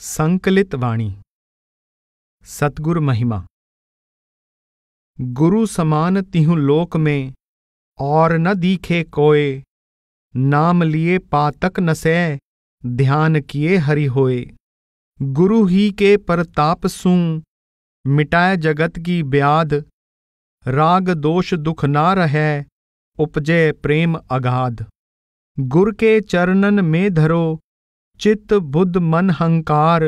संकलित वाणी। सतगुर महिमा। गुरु समान तिहु लोक में और न दीखे कोय, नाम लिए पातक न सै ध्यान किए हरि होए। गुरु ही के परताप सूं मिटाए जगत की ब्याध, राग दोष दुख ना रहे उपजे प्रेम अगाध। गुर के चरणन में धरो चित्त बुद्ध मन हंकार,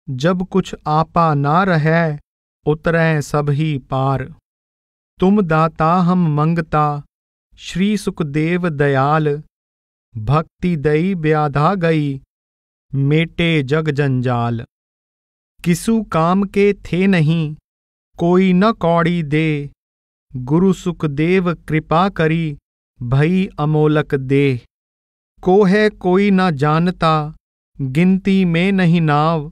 जब कुछ आपा ना रहे उतरै सब ही पार। तुम दाता हम मंगता श्री सुखदेव दयाल, भक्ति दई ब्याधा गई मेटे जग जंजाल। किसु काम के थे नहीं कोई न कौड़ी दे, गुरु सुखदेव कृपा करी भई अमोलक देह। को है कोई न जानता गिनती में नहीं नाव,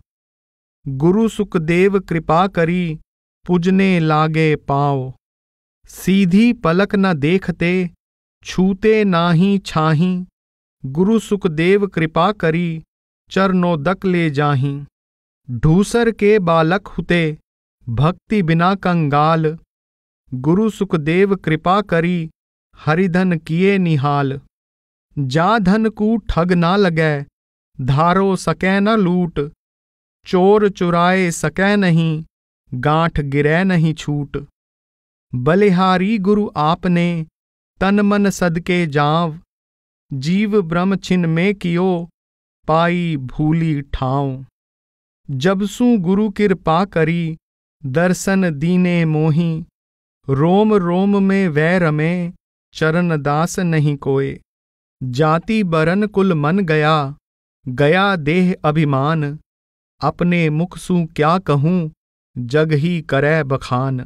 गुरु सुखदेव कृपा करी पूजने लागे पाँव। सीधी पलक न देखते छूते नाही छाही, गुरु सुखदेव कृपा करी चरणोदक ले जाहीं। ढूसर के बालक हुते भक्ति बिना कंगाल, गुरु सुखदेव कृपा करी हरिधन किए निहाल। जा धन को ठग ना लगे धारो सकै न लूट, चोर चुराए सकै नहीं गांठ गिरै नहीं छूट। बलिहारी गुरु आपने तन मन सदके जाव, जीव ब्रह्म छिन में कियो पाई भूली ठाव। जब सू गुरु कृपा करी दर्शन दीने मोही, रोम रोम में वैर में चरण दास नहीं कोय। जाति बरन कुल मन गया गया देह अभिमान, अपने मुख सू क्या कहूँ जग ही करे बखान।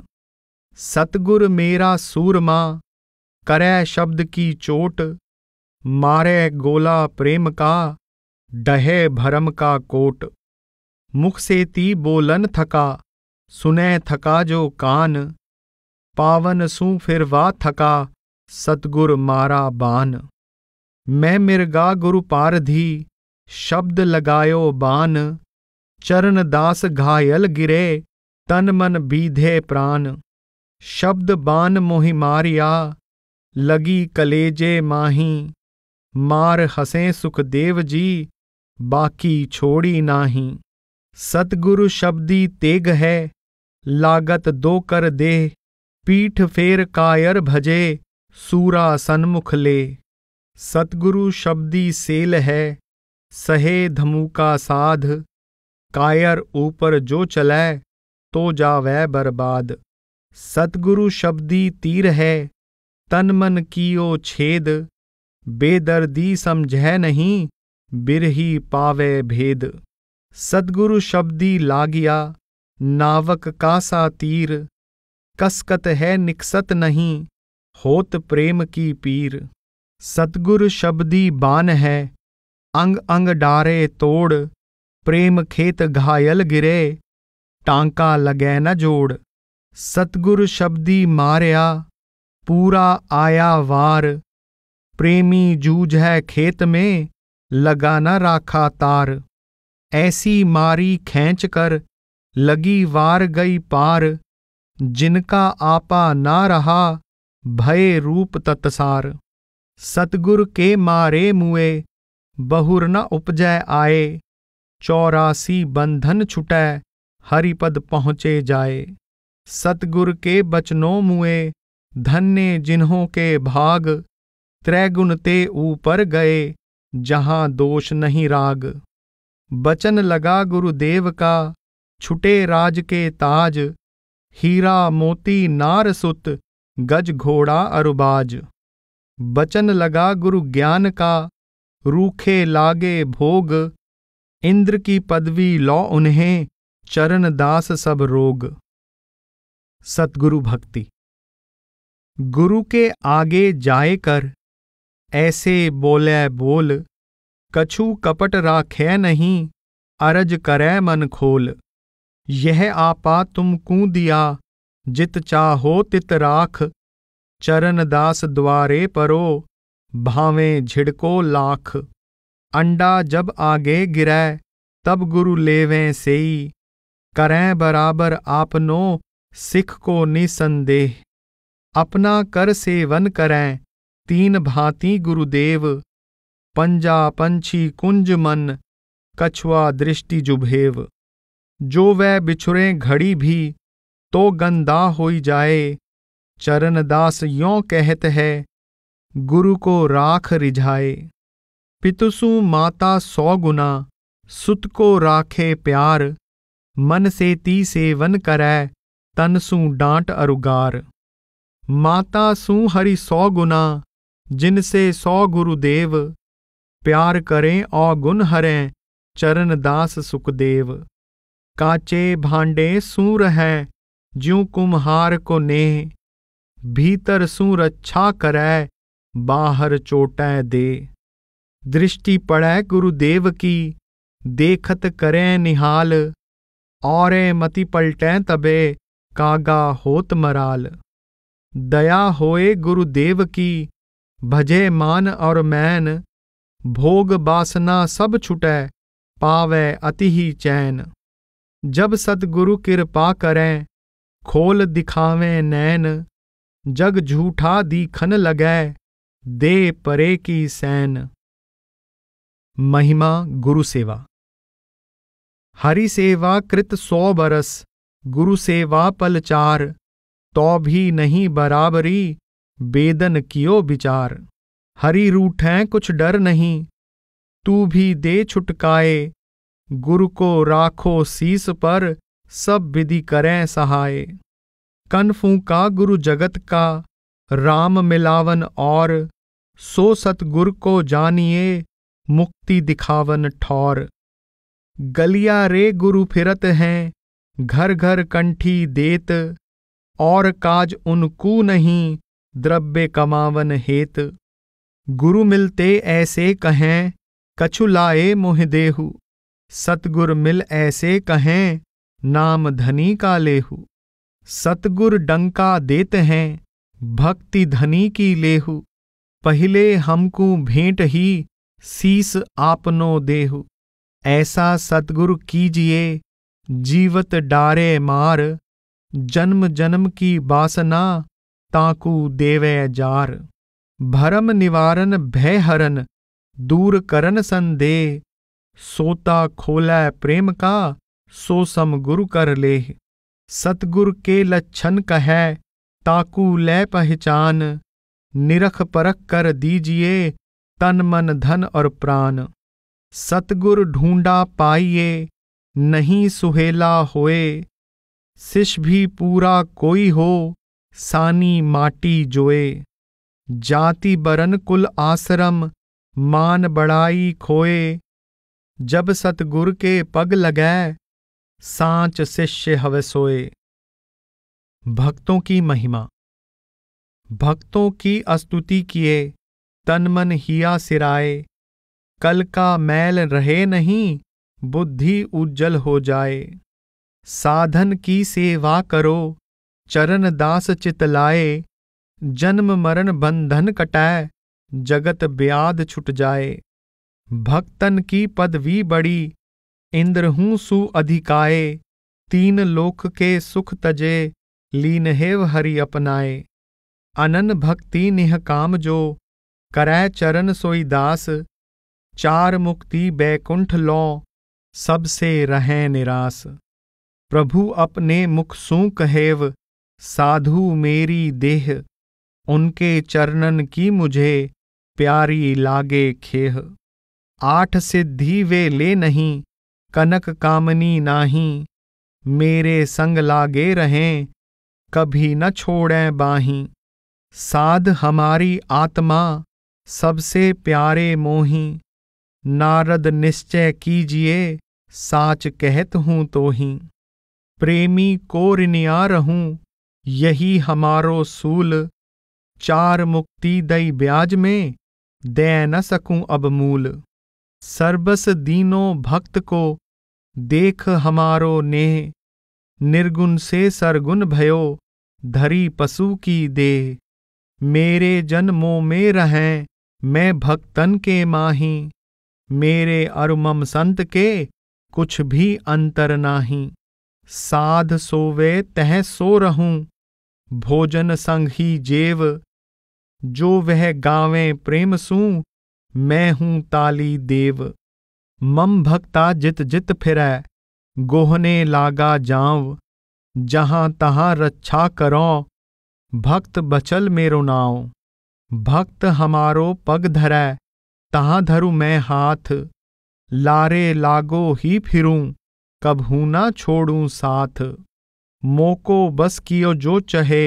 सतगुर मेरा सूरमा करे शब्द की चोट, मारे गोला प्रेम का डहे भरम का कोट। मुख से ती बोलन थका सुने थका जो कान, पावन सू फिर वा थका सतगुर मारा बान। मैं मिर्गा गुरु पारधी शब्द लगायो बान, चरण दास घायल गिरे तन मन बीधे प्राण। शब्द बान मोहि मारिया लगी कलेजे माही, मार हसें सुखदेव जी बाकी छोड़ी नाही। सतगुरु शब्दी तेग है लागत दो कर दे, पीठ फेर कायर भजे सूरा सन्मुख ले। सतगुरु शब्दी सेल है सहे धमुका साध, कायर ऊपर जो चलै तो जावै बर्बाद। सतगुरु शब्दी तीर है तन मन कियो छेद, बेदर्दी समझै नहीं बिरही पावे भेद। सतगुरु शब्दी लागिया नावक का सा तीर, कसकत है निकसत नहीं होत प्रेम की पीर। सतगुरु शब्दी बान है अंग अंग डारे तोड़, प्रेम खेत घायल गिरे टांका लगे न जोड़। सतगुरु शब्दी मारया पूरा आया वार, प्रेमी जूझ है खेत में लगा न राखा तार। ऐसी मारी खींच कर लगी वार गई पार, जिनका आपा ना रहा भय रूप तत्सार। सतगुर के मारे मुए बहुर न उपजै आए, 84 बंधन छुटै हरिपद पहुँचे जाए। सतगुर के बचनों मुए धन्य जिन्हों के भाग, त्रैगुण ते ऊपर गए जहाँ दोष नहीं राग। बचन लगा गुरुदेव का छुटे राज के ताज, हीरा मोती नार सुत गज घोड़ा अरुबाज। बचन लगा गुरु ज्ञान का रूखे लागे भोग, इंद्र की पदवी लौ उन्हें चरण दास सब रोग। सतगुरु भक्ति। गुरु के आगे जाए कर ऐसे बोले बोल, कछु कपट राखे नहीं अरज करे मन खोल। यह आपा तुमकू दिया जित चाहो तित राख, चरण दास द्वारे परो भावें झिड़को लाख। अंडा जब आगे गिरै तब गुरु लेवें सेई, करें बराबर आपनो सिख को निसंदेह। अपना कर सेवन करें तीन भांति गुरुदेव, पंजा पंछी कुंज मन कछुआ दृष्टि जुभेव। जो वह बिछुरे घड़ी भी तो गंदा होई जाए, चरणदास यों कहत है गुरु को राख रिझाए। पितुसु माता 100 गुना सुत को राखे प्यार, मन से ती सेवन करै तन सु डांट अरुगार। माता सु हरि 100 गुना जिनसे 100 गुरुदेव, प्यार करें अवगुण हरें चरणदास सुखदेव। काचे भांडे सू रहें ज्यों कुम्हार को नेह, भीतर सू रक्षा करै बाहर चोटै दे। दृष्टि पड़ै गुरुदेव की देखत करें निहाल, औरे मति पलटें तबे कागा होत मराल। दया होए गुरुदेव की भजे मान और मैन, भोग बासना सब छुटै पावै अति ही चैन। जब सतगुरु कृपा करें खोल दिखावें नैन, जग झूठा दीखन लगै दे परे की सैन। महिमा गुरु सेवा। हरि सेवा कृत 100 बरस, गुरु सेवा पल 4, तो भी नहीं बराबरी बेदन कियो विचार। हरि रूठें कुछ डर नहीं, तू भी दे छुटकाए, गुरु को राखो शीस पर सब विधि करें सहाय। कन फूंका गुरु जगत का राम मिलावन और, सो सतगुर को जानिए मुक्ति दिखावन ठौर। गलिया रे गुरु फिरत हैं घर घर कंठी देत, और काज उनको नहीं द्रव्य कमावन हेत। गुरु मिलते ऐसे कहें कछु लाए मोह देहु, सतगुर मिल ऐसे कहें नाम धनी का लेहु। सतगुर डंका देते हैं भक्ति धनी की लेहु, पहले हमको भेंट ही शीस आपनो देहु। ऐसा सतगुरु कीजिए जीवत डारे मार, जन्म जन्म की वासना ताकू देवे जार। भरम निवारण भय हरन दूर करन संदेह, सोता खोलै प्रेम का सो सम गुरु कर लेह। सतगुर के लक्षण कहे ताकू लै पहचान, निरख परख कर दीजिए तन मन धन और प्राण। सतगुर ढूंढा पाइए नहीं सुहेला होए, शिष्य भी पूरा कोई हो सानी माटी जोए। जाति बरन कुल आश्रम मान बड़ाई खोए, जब सतगुर के पग लगै सांच शिष्य हवे सोए। भक्तों की महिमा। भक्तों की स्तुति किए तन मन हिया सिराए, कल का मैल रहे नहीं बुद्धि उज्जल हो जाए। साधन की सेवा करो चरण दास चितलाए, जन्म मरण बंधन कटाए जगत ब्याध छुट जाए। भक्तन की पदवी बड़ी इंद्र हूँ सु अधिकाए, 3 लोक के सुख तजे लीन हेव हरि अपनाए। अनन भक्ति निहकाम जो करै चरण सोई दास, 4 मुक्ति बैकुंठ लो सबसे रहें निरास। प्रभु अपने मुख सू कहेव साधु मेरी देह, उनके चरणन की मुझे प्यारी लागे खेह। 8 सिद्धि वे ले नहीं कनक कामनी नाही, मेरे संग लागे रहें कभी न छोड़ें बाहीं। साध हमारी आत्मा सबसे प्यारे मोही, नारद निश्चय कीजिए साच कहत हूँ तो ही। प्रेमी को ऋणिया रहूं यही हमारो सूल, 4 मुक्ति दई ब्याज में दे न सकूं अब मूल। सर्बस दीनों भक्त को देख हमारो नेह, निर्गुण से सरगुण भयो धरी पशु की देह। मेरे जन्मों में रहें मैं भक्तन के माही, मेरे अरुमम संत के कुछ भी अंतर नाही। साध सोवे तह सो रहूं, भोजन संग ही जेव। जो वह गावें प्रेम सूं, मैं हूं ताली देव। मम भक्ता जित जित फिरै, गोहने लागा जाऊं। जहां तहां रक्षा करो, भक्त बचल मेरो नाव। भक्त हमारो पग धरै, तहां धरू मैं हाथ। लारे लागो ही फिरूं, कभू ना छोड़ूं साथ। मोको बस कियो जो चहे,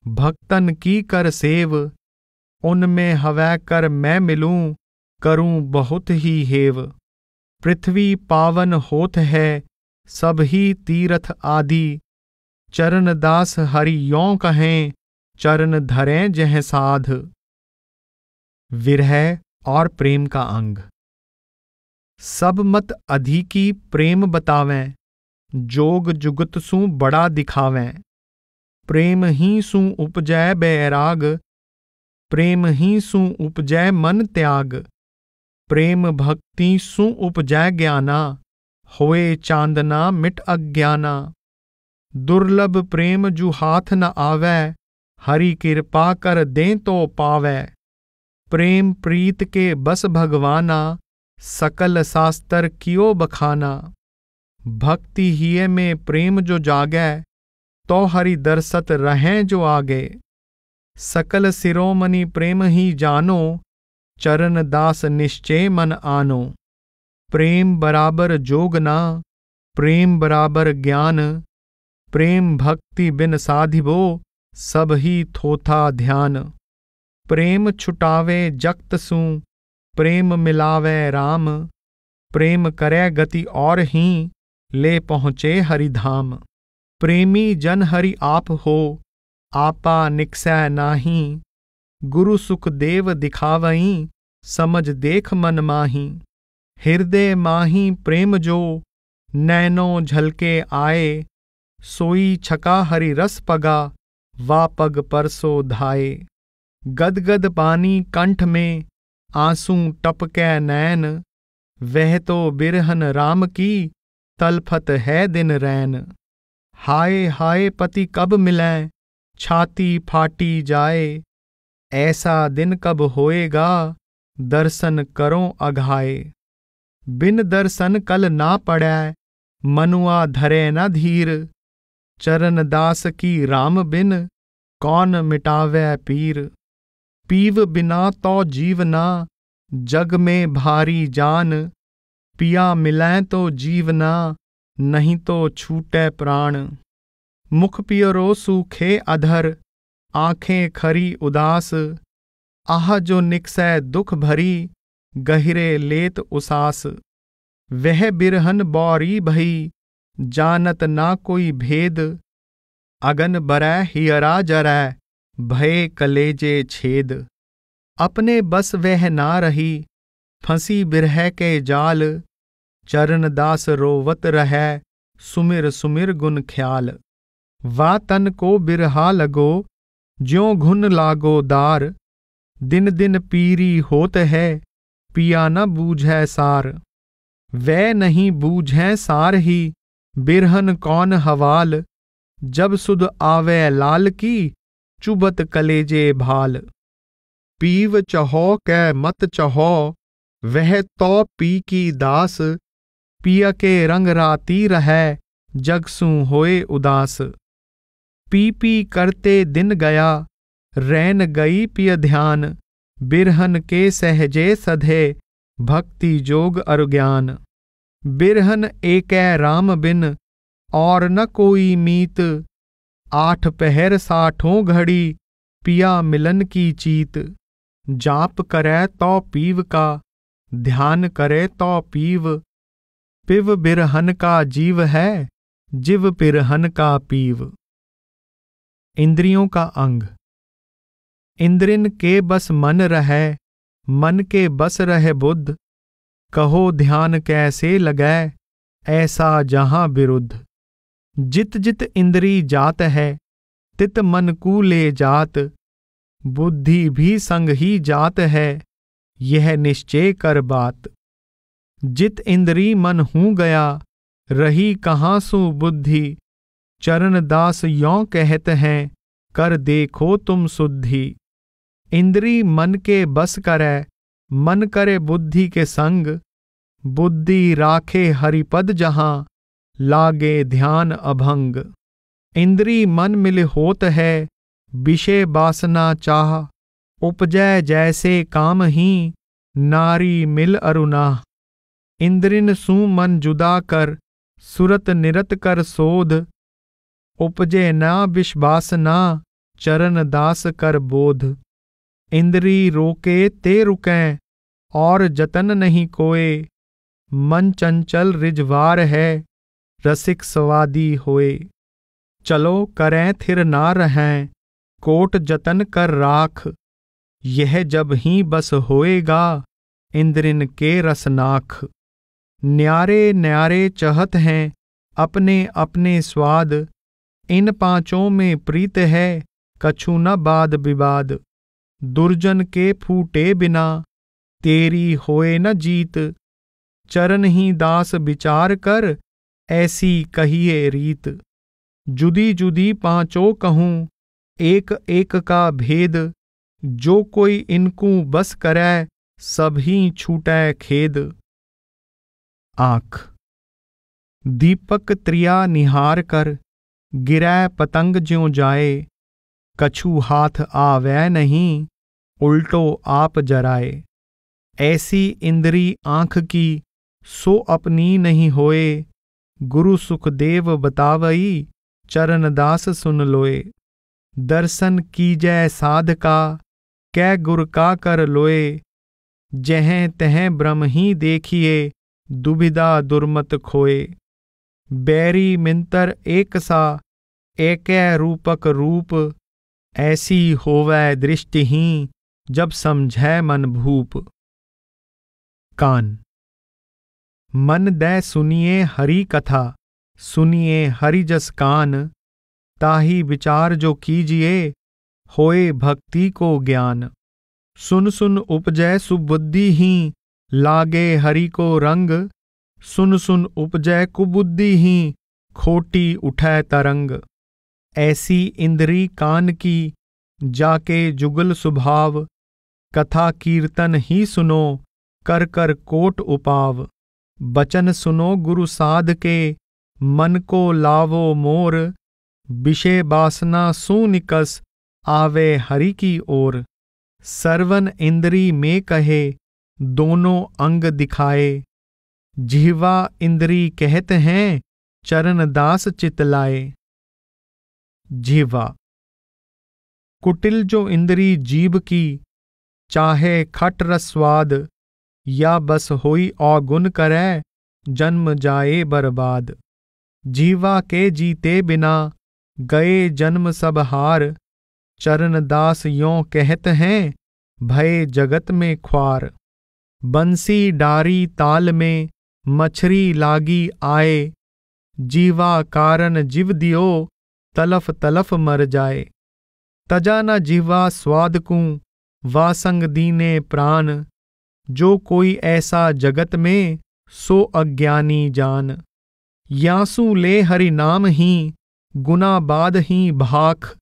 भक्तन की कर सेव। उनमें हवै कर मैं मिलूं, करूं बहुत ही हेव। पृथ्वी पावन होत है, सब ही तीर्थ आदि। चरण दास हरि यों कहें, चरण धरें जह साध। विरह और प्रेम का अंग। सब मत अधिकी प्रेम बतावें, जोग जुगत सूं बड़ा दिखावें। प्रेम ही सूं उपजै बैराग, प्रेम ही सूं उपजै मन त्याग। प्रेम भक्ति सूं उपजै ज्ञाना, होए चांदना मिट अज्ञाना। दुर्लभ प्रेम जु हाथ न आवै, हरि कृपा कर दें तो पावै। प्रेम प्रीत के बस भगवाना, सकल शास्त्र कियो बखाना। भक्ति हिय में प्रेम जो जागै, तो हरि दर्शत रहें जो आगे। सकल शिरोमणि प्रेम ही जानो, चरण दास निश्चय मन आनो। प्रेम बराबर जोग ना, प्रेम बराबर ज्ञान। प्रेम भक्ति बिन साधिबो, सब ही थोथा ध्यान। प्रेम छुटावे जगत सूं, प्रेम मिलावे राम। प्रेम करे गति और ही, ले पहुँचे हरिधाम। प्रेमी जन हरि आप हो, आपा निकसै नाही। गुरु सुख देव दिखावहीं, समझ देख मन माही। हृदय माही प्रेम जो, नैनो झलके आए। सोई छका हरि रस पगा, वा पग परसो धाये। गदगद पानी कंठ में, आंसू टपकै नैन। वह तो बिरहन राम की, तलफत है दिन रैन। हाय हाय पति कब मिलें, छाती फाटी जाए। ऐसा दिन कब होएगा, दर्शन करो अघाए। बिन दर्शन कल ना पड़ै, मनुआ धरे न धीर। चरण दास की राम बिन, कौन मिटावै पीर। पीव बिना तो जीवना, जग में भारी जान। पिया मिलें तो जीवना, नहीं तो छूटे प्राण। मुख पियरो सूखे अधर, आंखें खरी उदास। आह जो निकसै दुख भरी, गहिरे लेत उसास। वह बिरहन बौरी भई, जानत ना कोई भेद। अगन बरै हियरा जरै, भये कलेजे छेद। अपने बस वह ना रही, फंसी बिरह के जाल। चरण दास रोवत रहै, सुमिर सुमिर गुन ख्याल। वा तन को बिरहा लगो, ज्यों घुन लागो दार। दिन दिन पीरी होत है, पिया न बूझै सार। वै नहीं बूझै सार ही, बिरहन कौन हवाल। जब सुध आवे लाल की, चुबत कलेजे भाल। पीव चहो कै मत चहो, वह तो पी की दास। पिया के रंग राती रहै, जग सूं होए उदास। पी पी करते दिन गया, रैन गई पिय ध्यान। बिरहन के सहजे सधे, भक्ति जोग अर ज्ञान। बिरहन एकै राम बिन, और न कोई मीत। 8 पहर 60 घड़ी, पिया मिलन की चीत। जाप करे तो पीव का, ध्यान करे तो पीव। पिव बिरहन का जीव है, जिव बिरहन का पीव। इंद्रियों का अंग। इंद्रिन के बस मन रहे, मन के बस रहे बुद्ध। कहो ध्यान कैसे लगै, ऐसा जहां विरुद्ध। जित जित इंद्री जात है, तित मन को ले जात। बुद्धि भी संग ही जात है, यह निश्चय कर बात। जित इंद्री मन हूँ गया, रही कहाँ सु बुद्धि। चरण दास यों कहत हैं, कर देखो तुम शुद्धि। इंद्री मन के बस करे, मन करे बुद्धि के संग। बुद्धि राखे हरिपद जहाँ, लागे ध्यान अभंग। इंद्री मन मिल होत है, विषय वासना चाह। उपजै जैसे काम ही, नारी मिल अरुणाह। इंद्रिन सु मन जुदा कर, सुरत निरत कर शोध। उपजे ना विश्वासना, चरण दास कर बोध। इंद्री रोके ते रुकें, और जतन नहीं कोय। मन चंचल रिजवार है, रसिक स्वादी होए। चलो करें थिर ना रहें, कोट जतन कर राख। यह जब ही बस होएगा, इंद्रिन के रसनाख। न्यारे न्यारे चहत हैं, अपने अपने स्वाद। इन पांचों में प्रीत है, कछु न वाद विवाद। दुर्जन के फूटे बिना, तेरी होए न जीत। चरण ही दास विचार कर, ऐसी कहिए रीत। जुदी जुदी पांचों कहूँ, एक एक का भेद। जो कोई इनको बस करे, सभी छूटे खेद। आँख दीपक त्रिया निहार कर, गिरै पतंग ज्यों जाए। कछु हाथ आवे नहीं, उल्टो आप जराए। ऐसी इंद्री आँख की, सो अपनी नहीं होए। गुरु सुखदेव बतावई, चरण दास सुन लोए। दर्शन कीजै साधका, कै गुर का कर लोए। जहें तहें ब्रह्म ही देखिए, दुविधा दुर्मत खोए। बैरी मिंतर एक सा, एकै रूपक रूप। ऐसी होवै दृष्टिहीन, जब समझै मन भूप। कान मन दै सुनिए हरि कथा, सुनिए हरि जस कान। ताही विचार जो कीजिए, होए भक्ति को ज्ञान। सुन सुन उपजै सुबुद्धि ही, लागे हरि को रंग। सुन सुन उपजै कुबुद्धि ही, खोटी उठै तरंग। ऐसी इंद्री कान की, जाके जुगल स्वभाव। कथा कीर्तन ही सुनो, कर कर कोट उपाव। बचन सुनो गुरु साध के, मन को लावो मोर। विषय वासना सुनिकस, आवे हरि की ओर। सर्वन इंद्री में कहे, दोनों अंग दिखाए। जिह्वा इंद्री कहत हैं, चरण दास चितलाए। जिह्वा कुटिल जो इंद्री जीभ की, चाहे खट रस स्वाद। या बस होई अवगुण करे, जन्म जाए बर्बाद। जीवा के जीते बिना, गए जन्म सब हार। चरण दास यों कहत हैं, भय जगत में ख्वार। बंसी डारी ताल में, मछरी लागी आए। जीवा कारण जीव दियो, तलफ तलफ मर जाए। तजा न जिह्वा स्वाद को, वासंग दीने प्राण। जो कोई ऐसा जगत में, सो अज्ञानी जान। यासु ले हरि नाम ही, गुना बाद ही भाख।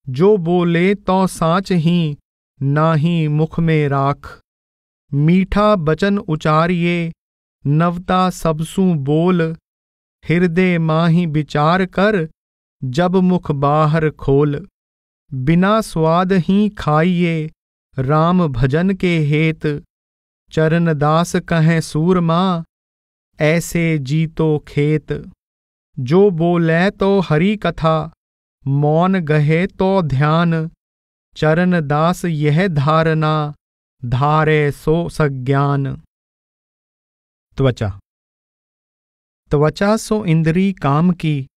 जो बोले तो साच ही, नाही मुख में राख। मीठा बचन उचारिए, नवता सबसु बोल। हृदय माही विचार कर, जब मुख बाहर खोल। बिना स्वाद ही खाइए, राम भजन के हेत। चरण दास कहें सूरमा, ऐसे जीतो खेत। जो बोले तो हरि कथा, मौन गहे तो ध्यान। चरण दास यह धारणा, धारे सो सज्ञान। त्वचा त्वचा सो इंद्री काम की,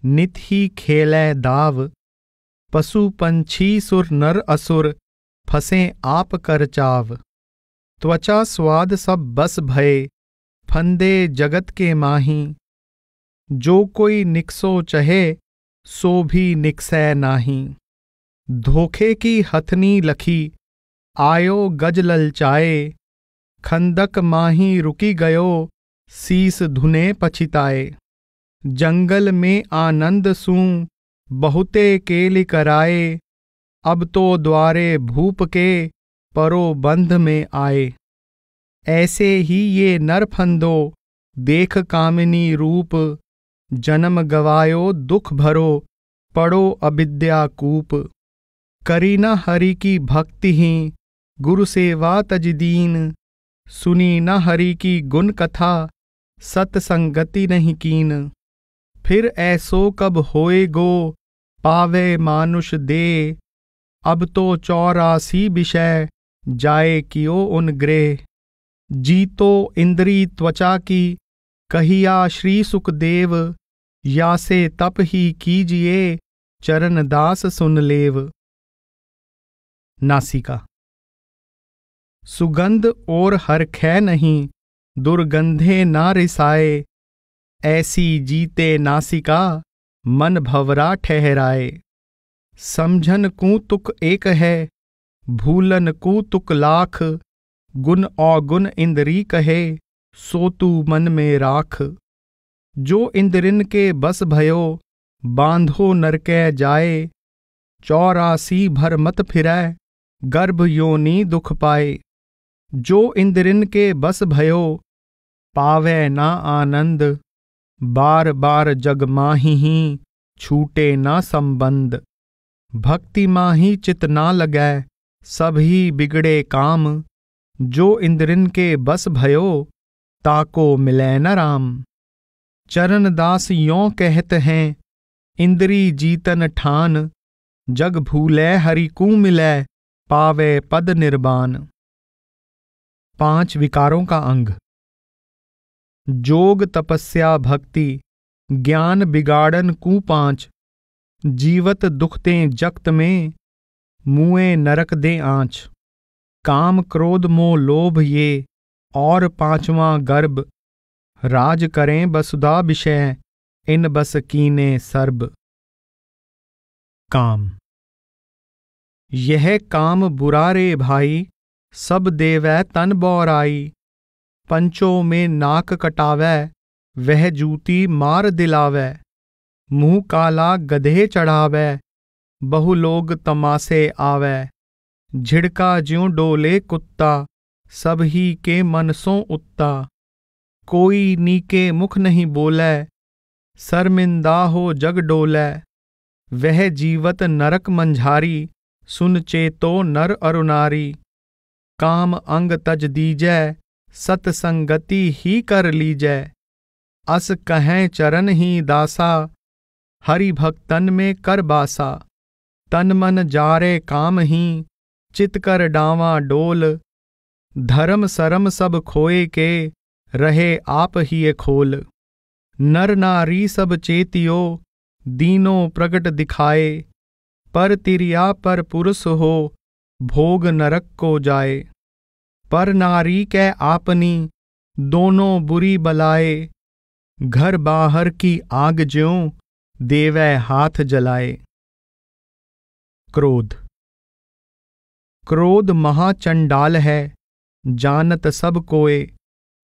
नित ही खेलै दाव। पशु पंछी सुर नर असुर, फंसे आप कर चाव। त्वचा स्वाद सब बस भये, फंदे जगत के माही। जो कोई निकसो चहे, सो भी निकसै नाही। धोखे की हथनी लखी, आयो गज ललचाए। खंदक माही रुकी गयो, शीस धुने पछिताए। जंगल में आनंद सूं बहुते केलि कराए, अब तो द्वारे भूप के परो बंध में आए। ऐसे ही ये नर फंदो देख कामिनी रूप, जन्म गवायो दुख भरो पड़ो अविद्या कूप। करी न हरि की भक्ति ही गुरु सेवा तजदीन, सुनी न हरि की गुण कथा सतसंगति नहीं कीन। फिर ऐसो कब होए गो पावे मानुष दे, अब तो 84 विषय जाए कियो उन ग्रह। जीतो इंद्री त्वचा की कहिया श्री सुखदेव, या से तप ही कीजिए चरण दास सुन लेव। नासिका। सुगंध और हरखै नहीं दुर्गंधे ना रिसाए, ऐसी जीते नासिका मन भवरा ठहराए। समझन कु तुक एक है भूलन कु तुक लाख, गुण अवगुण इंद्री कहे सो तू मन में राख। जो इंद्रिन के बस भयो बांधो नरकै जाए, 84 भर मत फिरै गर्भ योनि दुख पाए। जो इंद्रिन के बस भयो पावे ना आनंद, बार बार जग माही छूटे ना संबंध। भक्ति माही चित ना लगै सभी बिगड़े काम, जो इंद्रिन के बस भयो ताको मिलै न राम। चरण दास यों कहत हैं इंद्री जीतन ठान, जग भूलै हरि कू मिलै पावे पद निर्वाण। 5 विकारों का अंग। जोग तपस्या भक्ति ज्ञान बिगाड़न कू 5, जीवत दुखते जक्त में मुए नरक दे आँच। काम क्रोध मोह लोभ ये और 5वां गर्भ, राज करें बसुधा विषय इन बस कीने सर्ब। काम। यह काम बुरा रे भाई, सब देवै तन बौराई। पंचों में नाक कटावै वह जूती मार दिलावै। मुँह काला गधे चढ़ावै बहु लोग तमाशे आवै। झिड़का ज्यों डोले कुत्ता सब ही के मन सो उत्ता। कोई नीके मुख नहीं बोलै शर्मिंदा हो जग डोलै। वह जीवत नरक मंझारी सुन चेतो नर अरुनारी। काम अंग तज दीजै सतसंगति ही कर लीजै। अस कहें चरण ही दासा हरि भक्तन में कर बासा। तन मन जारे काम ही चित कर डावा डोल। धर्म सरम सब खोए के रहे आप ही खोल। नर नारी सब चेतियो दीनों प्रगट दिखाए। पर तिरिया पर पुरुष हो भोग नरक को जाए। पर नारी कै आपनी दोनों बुरी बलाए। घर बाहर की आग ज्यों देवै हाथ जलाए। क्रोध। क्रोध महाचंडाल है जानत सब कोय।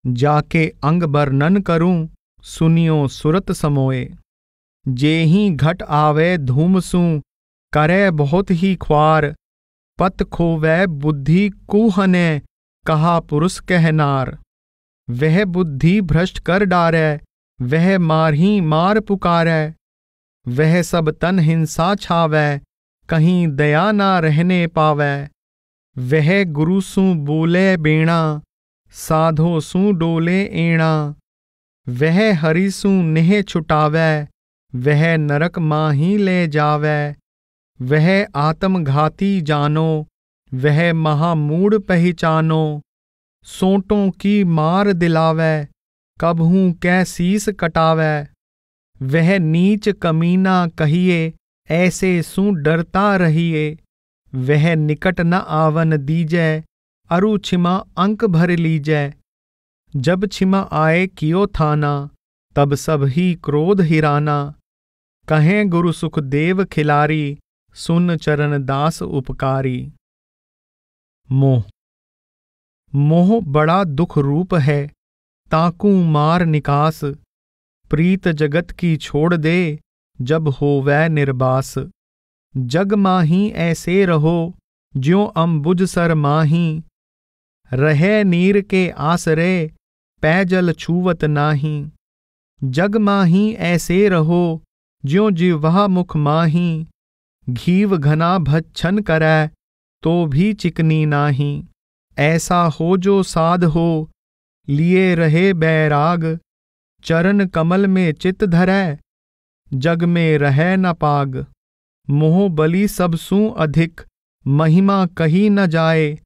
जाके अंग वर्णन करूं सुनियो सुरत समोए। जेहि घट आवे धूमसू करे बहुत ही ख्वार। पत खोवै बुद्धि कुहने कहा पुरुष कहनार। वह बुद्धि भ्रष्ट कर डारै वह मारही मार पुकारै। वह सब तन हिंसा छावै कहीं दया ना रहने पावै। वह गुरु सू बोले बेणा साधो सू डोले एणा। वह हरि सू नेह छुटावै वह नरक माही ले जावै। वह आत्मघाती जानो वह महामूढ़ पहचानो। सोंटों की मार दिलावै कबहू कै शीस कटावै। वह नीच कमीना कहिए ऐसे सू डरता रहिए। वह निकट न आवन दीजै अरु छिमा अंक भर लीजै। जब छिमा आए कियो थाना तब सब ही क्रोध हिराना। कहें गुरु सुखदेव खिलारी सुन चरण दास उपकारी। मोह। मोह बड़ा दुख रूप है ताकू मार निकास। प्रीत जगत की छोड़ दे, जब होवै निर्बास। जग माही ऐसे रहो, ज्यों अम्बुज सर माही। रहे नीर के आसरे, पैजल छूवत नाही। जग माही ऐसे रहो, ज्यों जिह्वा मुख माही। घीव घना भच्छन करै, तो भी चिकनी नाही। ऐसा हो जो साध हो, लिए रहे बैराग। चरण कमल में चित धरै, जग में रहे न पाग। मोह बलि सबसु अधिक, महिमा कही न जाए।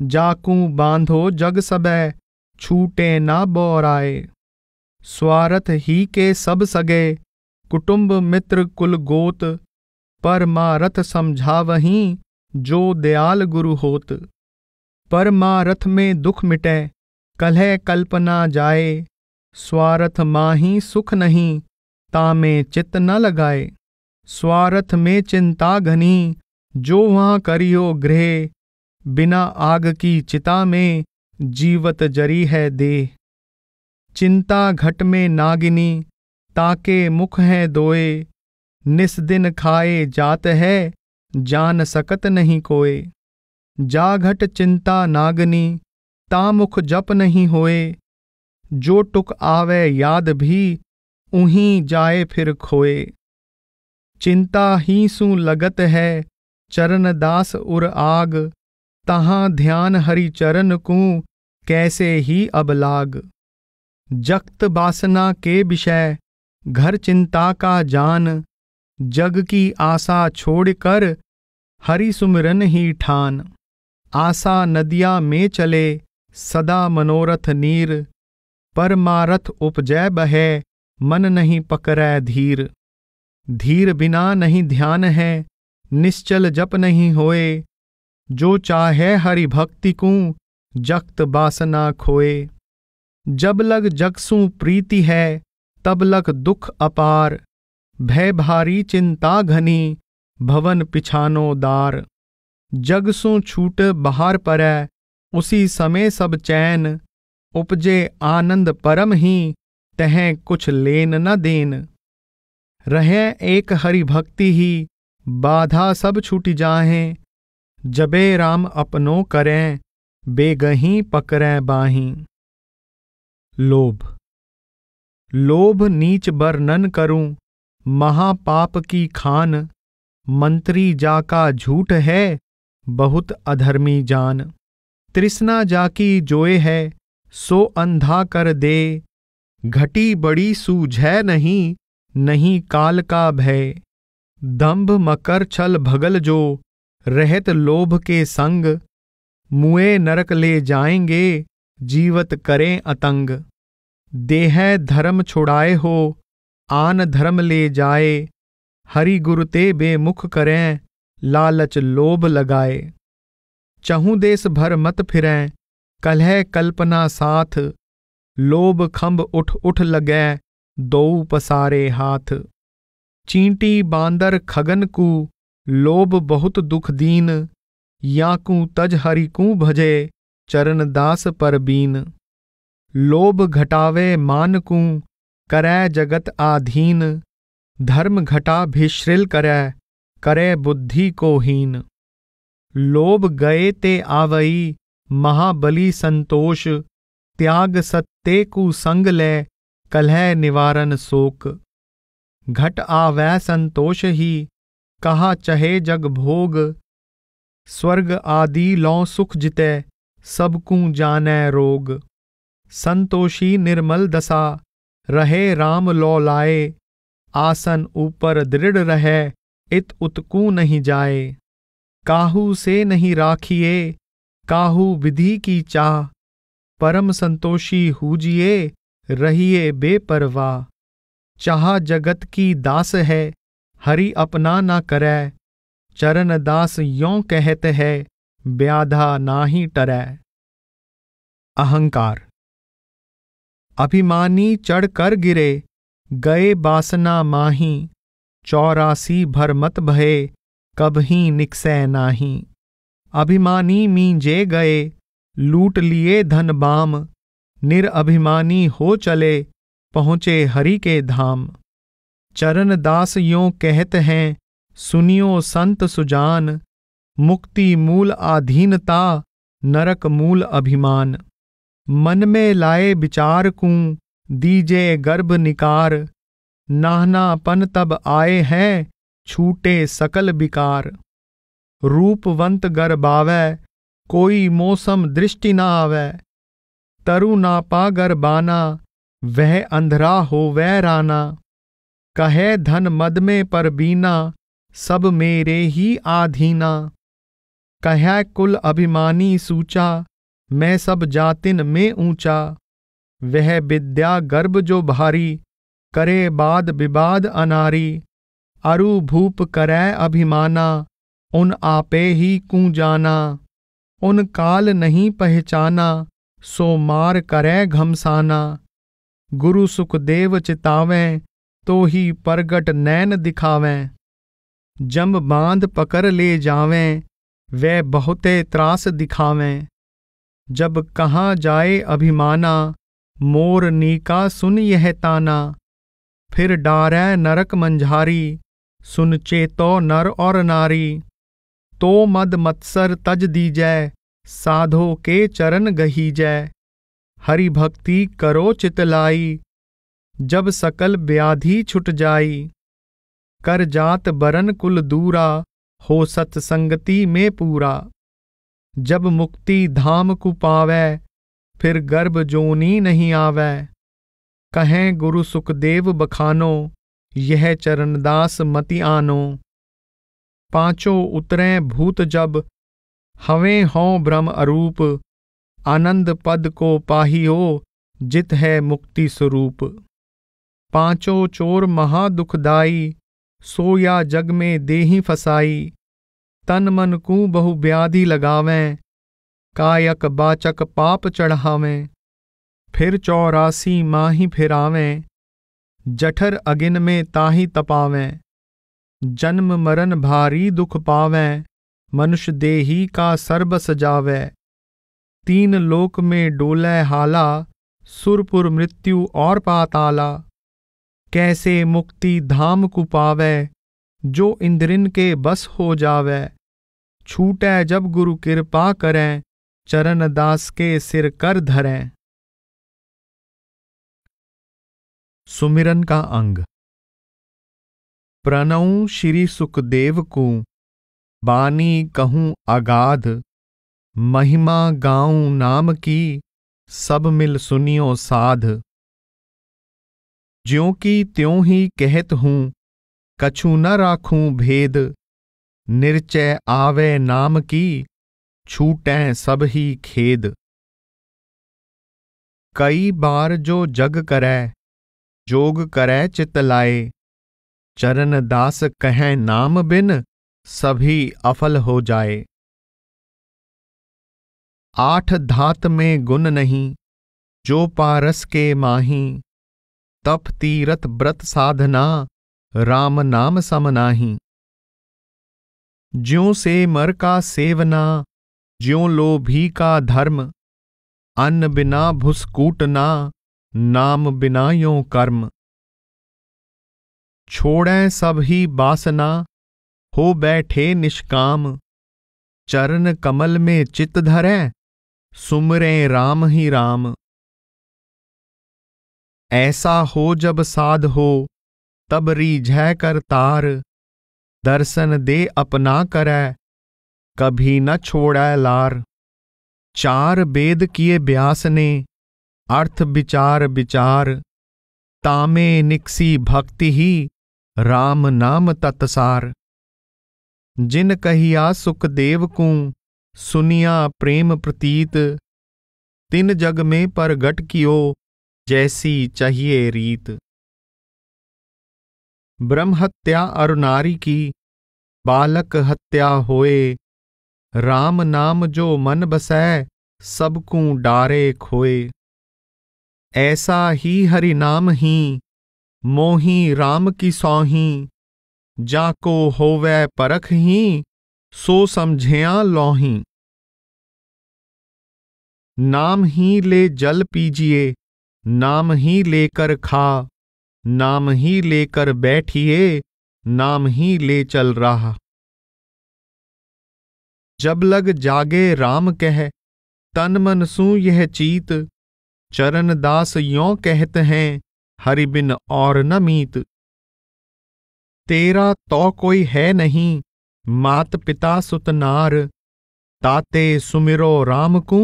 जाकू बांधो जग सबे, छूटे ना बोराए। स्वार्थ ही के सब सगे, कुटुंब मित्र कुल गोत। परमारथ समझावहीं, जो दयाल गुरु होत। परमारथ में दुख मिटे, कलह कल्पना जाए। स्वार्थ माही सुख नहीं, तामे चित न लगाए। स्वार्थ में चिंता घनी, जो वहाँ करियो गृह। बिना आग की चिता में, जीवत जरी है देह। चिंता घट में नागिनी, ताके मुख है दोए। निस दिन खाए जात है, जान सकत नहीं कोय। जा घट चिंता नागनी, ता मुख जप नहीं होए। जो टुक आवे याद भी, उहीं जाए फिर खोए। चिंता ही सु लगत है, चरण दास उर आग। तहाँ ध्यान हरि चरण को, कैसे ही अब लाग। जक्त बासना के विषय, घर चिंता का जान। जग की आशा छोड़कर, हरि सुमिरन ही ठान। आशा नदिया में चले, सदा मनोरथ नीर। परमारथ उपजै बहे, मन नहीं पकड़ै धीर। धीर बिना नहीं ध्यान है, निश्चल जप नहीं होए। जो चाहे हरि भक्ति को, जक्त बासना खोए। जब लग जगसु प्रीति है, तब लग दुख अपार। भय भारी चिंता घनी, भवन पिछानो दार। जग सु छूट बाहर परै, उसी समय सब चैन। उपजे आनंद परम ही, तहें कुछ लेन न देन। रहे एक हरि भक्ति ही, बाधा सब छूट जाहें। जबे राम अपनो करें, बेगहीं पकड़ें बाहीं। लोभ। लोभ नीच वर्णन करूं, महापाप की खान। मंत्री जाका झूठ है, बहुत अधर्मी जान। तृष्णा जाकी जोए है, सो अंधा कर दे। घटी बड़ी सूझै नहीं, नहीं काल का भय। दंभ मकर छल भगल जो, रहत लोभ के संग। मुए नरक ले जाएंगे, जीवत करें अतंग। देह धर्म छुड़ाए हो, आन धर्म ले जाए। हरि गुरु ते बेमुख करें, लालच लोभ लगाए। चहु देश भर मत फिरें, कलह कल्पना साथ। लोभ खंभ उठ उठ लगै, दो पसारे हाथ। चींटी बांदर खगन कु, लोभ बहुत दुख दीन। याकू तज हरि को भजे, चरण दास पर बीन। लोभ घटावे मान को, करै जगत आधीन। धर्म घटा भिश्रिल करै, करे बुद्धि को हीन। लोभ गए ते आवई, महाबली संतोष। त्याग सत्ते कु संग ले, कलह निवारण शोक। घट आवै संतोष ही, कहा चहे जग भोग। स्वर्ग आदि लौ सुख जिते, सबकू जानै रोग। संतोषी निर्मल दशा, रहे राम लौ लाए। आसन ऊपर दृढ़ रहे, इत उत्कू नहीं जाए। काहू से नहीं राखिए, काहू विधि की चाह। परम संतोषी हूजिए, रहिए बेपरवाह। चाह जगत की दास है, हरि अपना ना करै। चरण दास यों कहत है, ब्याधा नाही टरै। अहंकार। अभिमानी चढ़ कर गिरे, गए बासना माही। 84 भर मत भये, कबहीं निकसै नाही। अभिमानी मींजे गए, लूट लिए धन बाम। निरअभिमानी हो चले पहुँचे हरि के धाम। चरण दास यों कहत हैं सुनियो संत सुजान, मुक्ति मूल आधीनता नरक मूल अभिमान। मन में लाए विचार कूं दीजे गर्भ निकार, नाहनापन तब आए हैं छूटे सकल विकार। रूपवंत गर्बावै कोई मौसम दृष्टि न आवे, तरु नापा गर्बाना वह अंधरा होवै राना। कहे धन मद में पर बीना सब मेरे ही आधीना। कहे कुल अभिमानी सूचा मैं सब जातिन में ऊंचा। वह विद्या गर्भ जो भारी करे बाद विवाद अनारी। अरु भूप करे अभिमाना उन आपे ही कूं जाना। उन काल नहीं पहचाना सो मार करे घमसाना। गुरु सुखदेव चितावें तो ही प्रगट नैन दिखावें। जम बांध पकड़ ले जावें वे बहुते त्रास दिखावें। जब कहाँ जाए अभिमाना मोर नीका सुन यह ताना। फिर डारै नरक मंझारी सुन चेतो नर और नारी। तो मद मत्सर तज दीजै साधो के चरण गहीजै। हरि भक्ति करो चितलाई जब सकल व्याधि छुट जाई। कर जात बरन कुल दूरा हो सत्संगति में पूरा। जब मुक्ति धाम को पावै फिर गर्भ जोनी नहीं आवै। कहें गुरु सुखदेव बखानो यह चरणदास मति आनो। पांचों उतरें भूत जब हवें हों ब्रह्म अरूप। आनंद पद को पाहियो जित है मुक्ति स्वरूप। पांचों चोर महादुखदाई सोया जग में देही फसाई। तन मन को बहु व्याधि लगावें कायक बाचक पाप चढ़ावें। फिर 84 माही फिरावें जठर अगिन में ताही तपावें। जन्म मरण भारी दुख पावें मनुष्य देही का सर्ब सजावे। 3 लोक में डोले हाला सुरपुर मृत्यु और पाताला। कैसे मुक्ति धाम को पावे जो इंद्रिन के बस हो जावे। छूटे जब गुरु कृपा करें चरण दास के सिर कर धरें। सुमिरन का अंग। प्रणऊ श्री सुखदेव को बानी कहूँ अगाध। महिमा गाऊं नाम की सब मिल सुनियो साध। ज्यों की त्यों ही कहत हूँ कछु न राखूं भेद। निश्चय आवे नाम की छूटें सब ही खेद। कई बार जो जग करे जोग करे चित लाए। चरण दास कहें नाम बिन सभी अफल हो जाए। 8 धात में गुण नहीं जो पारस के माही। तप तीरथ व्रत साधना राम नाम सम नाही। ज्यों से मर का सेवना ज्यों लोभी का धर्म। अन्न बिना भुसकूटना नाम बिना यों कर्म। छोड़ें सब ही वासना हो बैठे निष्काम। चरण कमल में चित धरें सुमरें राम ही राम। ऐसा हो जब साध हो तब रीझै कर तार। दर्शन दे अपना करै कभी न छोड़ै लार। 4 वेद किए व्यास ने अर्थ विचार विचार। तामे निकसी भक्ति ही राम नाम तत्सार। जिन कहिया सुखदेव को सुनिया प्रेम प्रतीत। तिन जग में परगट कियो जैसी चाहिए रीत। ब्रह्म हत्या और नारी की बालक हत्या होए। राम नाम जो मन बसै सबकू डारे खोए। ऐसा ही हरि नाम ही मोही राम की सौही। जाको होवै परख ही सो समझिया लौही। नाम ही ले जल पीजिए, नाम ही लेकर खा, नाम ही लेकर बैठिए, नाम ही ले चल रहा। जब लग जागे राम कह, तन मन सू यह चीत, चरण दास यों कहत हैं, हरि बिन और न मीत। तेरा तो कोई है नहीं, मात पिता सुत नार, ताते सुमिरो राम को,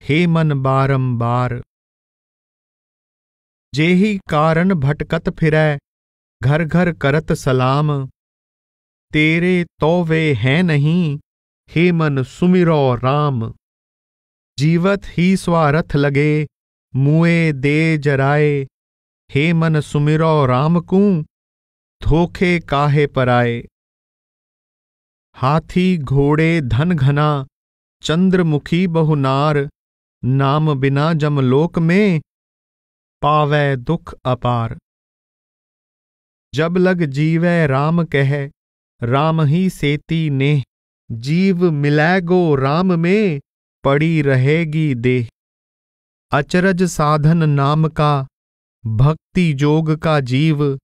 हे मन बारंबार। जेहि कारण भटकत फिरै, घर घर करत सलाम, तेरे तो वे हैं नहीं, हे मन सुमिरो राम। जीवत ही स्वार्थ लगे, मुए दे जराए, हे मन सुमिरो राम को, धोखे काहे पराए। हाथी घोड़े धन घना, चंद्रमुखी बहुनार, नाम बिना जमलोक में, पावै दुख अपार। जब लग जीवै राम कह, राम ही सेती नेह, जीव मिलैगो राम में, पड़ी रहेगी देह। अचरज साधन नाम का, भक्ति जोग का जीव,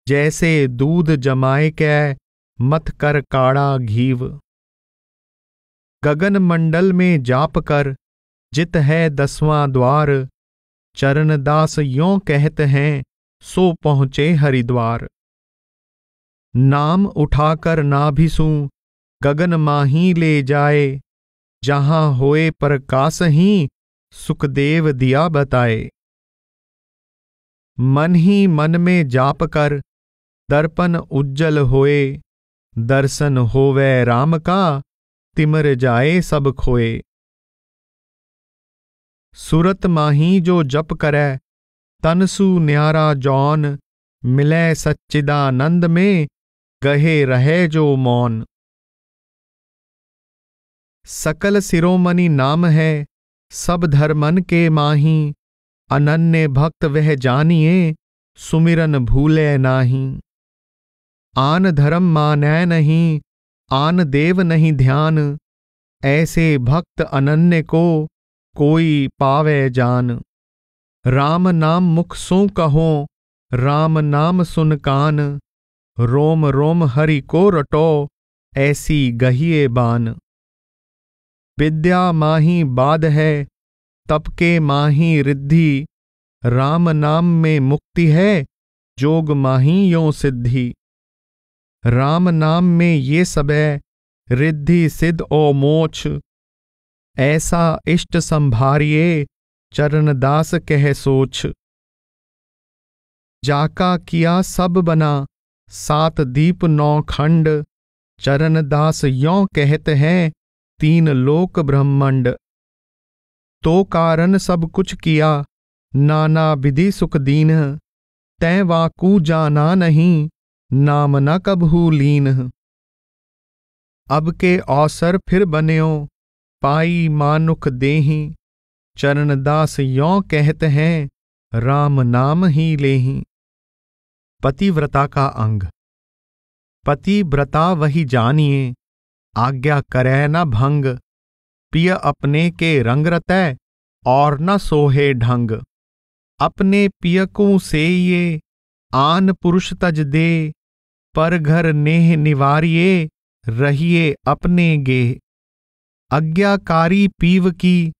जैसे दूध जमाए कै, मत कर काढ़ा घीव। गगन मंडल में जाप कर, जित है 10वां द्वार, चरण दास यों कहत हैं, सो पहुँचे हरिद्वार। नाम उठाकर नाभिसू, गगन माही ले जाए, जहाँ होए प्रकाश ही, सुखदेव दिया बताए। मन ही मन में जाप कर, दर्पण उज्जल होए, दर्शन होवे राम का, तिमर जाए सब खोए। सुरत माही जो जप करे, तनसु न्यारा जौन, मिले सच्चिदानंद में, गहे रहे जो मौन। सकल शिरोमणि नाम है, सब धर्मन के माही, अनन्य भक्त वह जानिए, सुमिरन भूले नाही। आन धर्म मानै नहीं, आन देव नहीं ध्यान, ऐसे भक्त अनन्य को, कोई पावे जान। राम नाम मुख सो कहो, राम नाम सुन कान, रोम रोम हरि को रटो, ऐसी गहिए बान। विद्या माही बाद है, तप के माही रिद्धि, राम नाम में मुक्ति है, जोग माही यों सिद्धि। राम नाम में ये सबे, रिद्धि सिद्ध ओ मोक्ष, ऐसा इष्ट संभारिये, चरणदास कह सोच। जाका किया सब बना, 7 दीप 9 खंड, चरणदास यों कहत हैं, 3 लोक ब्रह्मंड। तो कारण सब कुछ किया, नाना विधि सुख दीन, तै वाकू जाना नहीं, नाम न कबहू लीन। अब के अवसर फिर बन्यो, पाई मानुख देहि, चरणदास यों कहत हैं, राम नाम ही लेहि। पतिव्रता का अंग। पतिव्रता वही जानिए, आज्ञा करे न भंग, पिय अपने के रंग रतै, और न सोहे ढंग। अपने पिय को से ये, आन पुरुष तज दे, पर घर नेह निवारिये, रहिए अपने गे। आज्ञाकारी पीव की,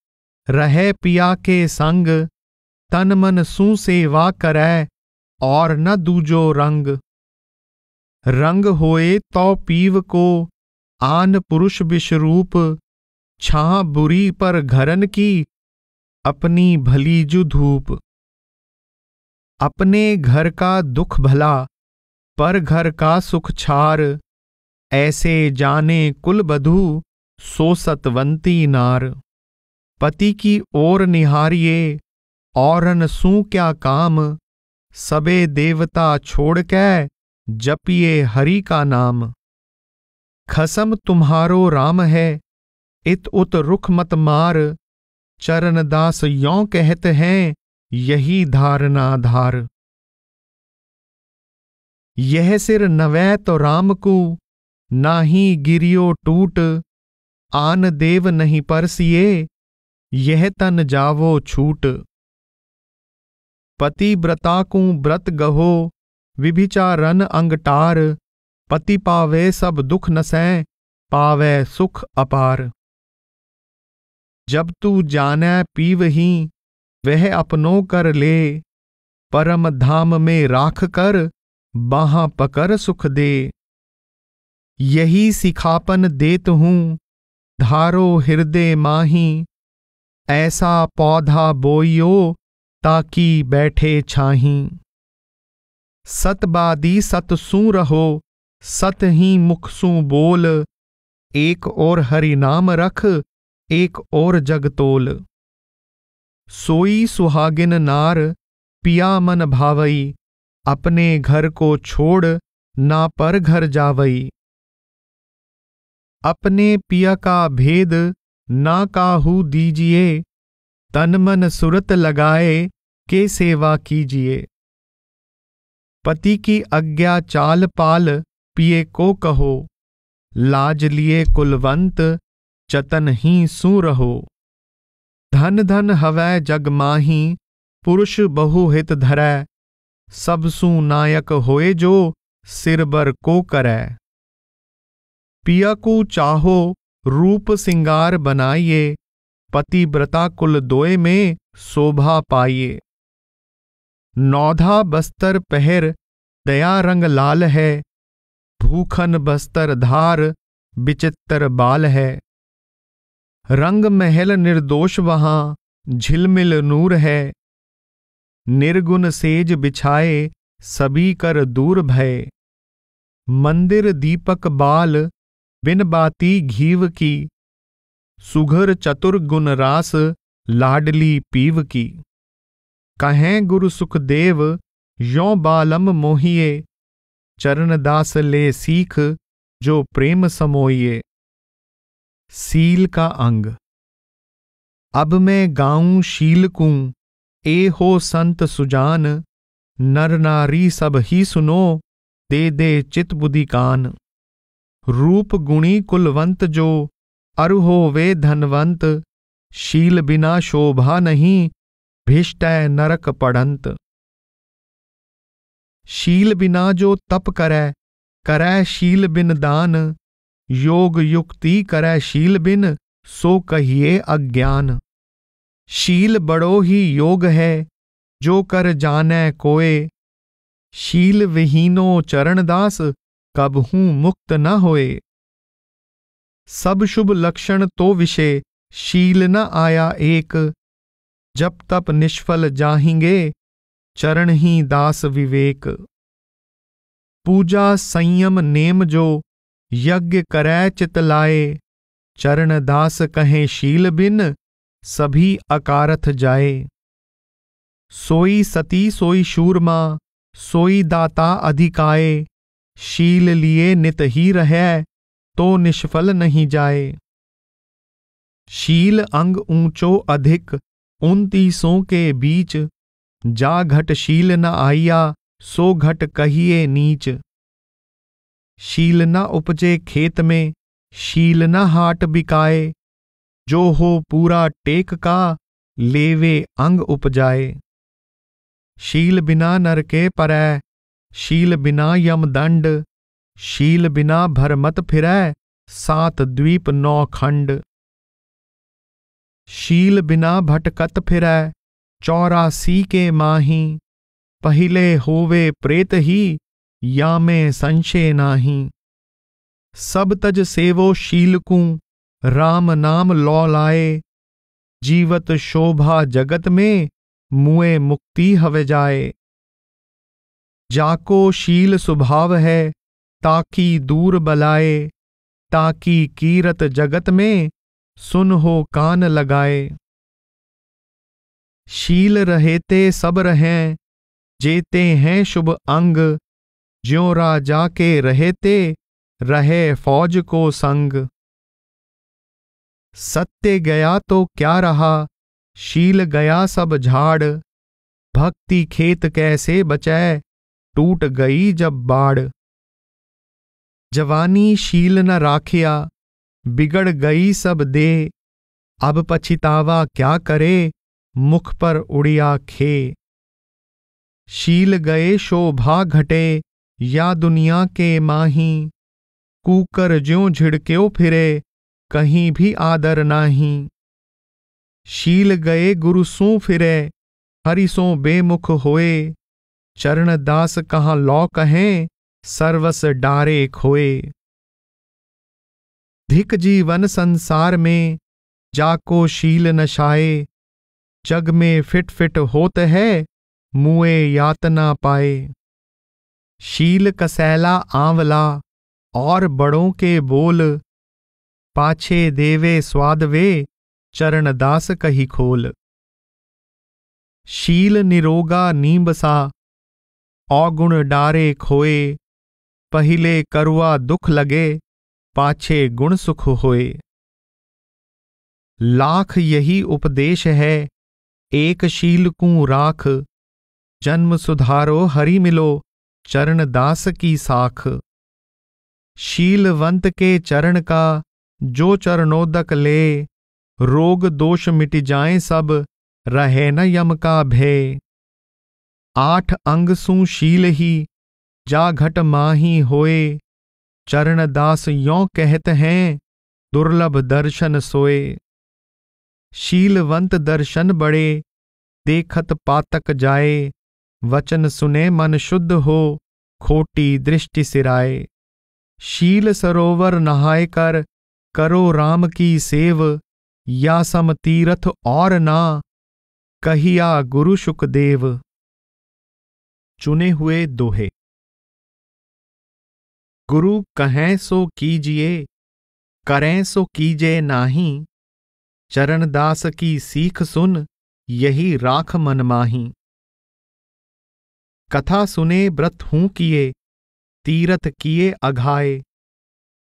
रहे पिया के संग, तन मन सू सेवा करै, और न दूजो रंग। रंग होए तो पीव को, आन पुरुष विषरूप, छां बुरी पर घरन की, अपनी भली जु धूप। अपने घर का दुख भला, पर घर का सुख छार, ऐसे जाने कुल बधू, सो सतवंती नार। पति की ओर निहारिये, औरन सू क्या काम, सबे देवता छोड़ के, जपिए हरि का नाम। खसम तुम्हारो राम है, इत उत रुख मत मार, चरणदास यों कहत हैं, यही धारना धार। यह सिर नवै तो राम को, नाही गिरियो टूट, आन देव नहीं परसिए, यह तन जावो छूट। पतिव्रता को व्रत गहो, विभिचारन अंगटार, पति पावे सब दुख नसै, पावे सुख अपार। जब तू जानै पीवही, वह अपनों कर ले, परम धाम में राख कर, बाहाँ पकर सुख दे। यही सिखापन देत हूँ, धारो हृदय माही, ऐसा पौधा बोइयो, ताकि बैठे छाही। सतबादी सत सू रहो, सत ही मुख सू बोल, एक और हरि नाम रख, एक और जग तोल। सोई सुहागिन नार, पिया मन भावई, अपने घर को छोड़, ना पर घर जावई। अपने पिया का भेद, ना काहू दीजिए, तन मन सुरत लगाए, के सेवा कीजिए। पति की आज्ञा चाल पाल, पिए को कहो, लाज लिए कुलवंत, जतन ही सू रहो। धन धन हवै जग माही, पुरुष बहु हित धरै, सब सू नायक होए जो, सिर बर को करै। पिया को चाहो, रूप सिंगार बनाइए, पतिव्रता कुल दोए में शोभा पाइए। नौधा बस्तर पहर, दया रंग लाल है, भूखन बस्तर धार, विचित्र बाल है। रंग महल निर्दोष वहां, झिलमिल नूर है, निर्गुण सेज बिछाए, सभी कर दूर भय। मंदिर दीपक बाल, बिन बाती घीव की, सुघर चतुर गुण रास, लाडली पीव की। कहें गुरु सुखदेव, यों बालम मोहिए, चरणदास ले सीख, जो प्रेम समोइए। सील का अंग। अब मैं गाऊं शील कूं, ए हो संत सुजान, नर नारी सब ही सुनो, दे दे चित बुद्धि कान। रूप गुणी कुलवंत जो, अरु होवे धनवंत, शील बिना शोभा नहीं, भिष्टै नरक पड़ंत। शील बिना जो तप करै, करै शील बिन दान, योग युक्ति करै शील बिन, सो कहिए अज्ञान। शील बड़ो ही योग है, जो कर जानै कोय, शील विहीनो चरणदास, कबहूँ मुक्त न होए। सब शुभ लक्षण तो विषय, शील न आया एक, जब तप निष्फल जाहिंगे, चरण ही दास विवेक। पूजा संयम नेम जो, यज्ञ करै चित लाए, चरण दास कहें शील बिन, सभी अकारथ जाए। सोई सती सोई शूरमा, सोई दाता अधिकाए, शील लिए नित ही रहै, तो निष्फल नहीं जाए। शील अंग ऊंचो अधिक, 29 के बीच, जा घट शील न आइया, सो घट कहिए नीच। शील न उपजे खेत में, शील न हाट बिकाए, जो हो पूरा टेक का, लेवे अंग उपजाए। शील बिना नरके परै, शील बिना यमदंड, शील बिना भरमत फिरै, 7 द्वीप 9 खंड। शील बिना भटकत फिरै, 84 के माही, पहिले होवे प्रेत ही, या में संशय नाही। सब तज सेवो शील कूं, राम नाम लौ लाए, जीवत शोभा जगत में, मुए मुक्ति हवे जाए। जाको शील स्वभाव है, ताकि दूर बलाए, ताकि कीरत जगत में, सुन हो कान लगाए। शील रहेते सब रहें, जेते हैं शुभ अंग, ज्यों राजा के रहेते, रहे फौज को संग। सत्य गया तो क्या रहा, शील गया सब झाड़, भक्ति खेत कैसे बचै, टूट गई जब बाढ़। जवानी शील न राखिया, बिगड़ गई सब दे, अब पछितावा क्या करे, मुख पर उड़िया खे। शील गए शोभा घटे, या दुनिया के माही। कूकर ज्यों झिड़क्यो फिरे, कहीं भी आदर नाही। शील गए गुरु सू फिरे, हरि सो बेमुख होए। चरण दास कहाँ लौ कहें, सर्वस डारे खोए। धिक जीवन संसार में, जाको शील नशाए। जग में फिट फिट होत है, मुए यातना पाए। शील कसैला आंवला, और बड़ों के बोल। पाछे देवे स्वाद वे, चरण दास कही खोल। शील निरोगा नींब सा, अवगुण डारे खोए। पहिले करुआ दुख लगे, पाछे गुण सुख होए। लाख यही उपदेश है, एक शील कू राख। जन्म सुधारो हरि मिलो, चरण दास की साख। शीलवंत के चरण का, जो चरणोदक ले। रोग दोष मिट जाएं सब, रहे न यम का भय। 8 अंग सु शील ही, जा घट माही होए। चरण दास यों कहत हैं, दुर्लभ दर्शन सोए। शीलवंत दर्शन बड़े, देखत पातक जाए। वचन सुने मन शुद्ध हो, खोटी दृष्टि सिराए। शील सरोवर नहाय कर, करो राम की सेव। या सम तीरथ और ना, कहिया गुरु शुकदेव। चुने हुए दोहे। गुरु कहें सो कीजिए, करें सो कीजे नाही। चरण दास की सीख सुन, यही राख मन माही। कथा सुने व्रत हूं किए, तीरथ किए अघाए।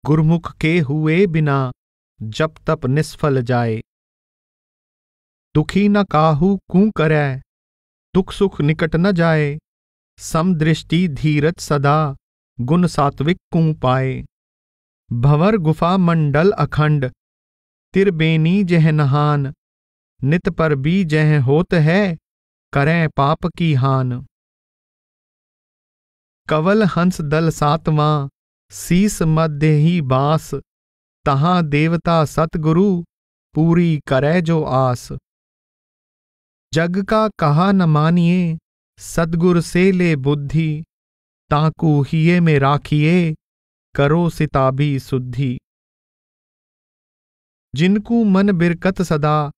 गुरमुख के हुए बिना, जप तप निष्फल जाए। दुखी न काहू कू करै, दुख सुख निकट न जाए। समदृष्टि धीरज सदा, गुण सात्विक कू पाए। भंवर गुफा मंडल अखंड, तिरबेनी जह नहान। नित पर भी जह होत है, करें पाप की हान। कवल हंस दल सातवां, शीस मध्य ही बास। तहां देवता सतगुरु, पूरी करे जो आस। जग का कहा न मानिए, सद्गुर से ले बुद्धि। ताकू हिये में राखिए, करो सिताबी सुद्धि। जिनको मन बिरकत सदा,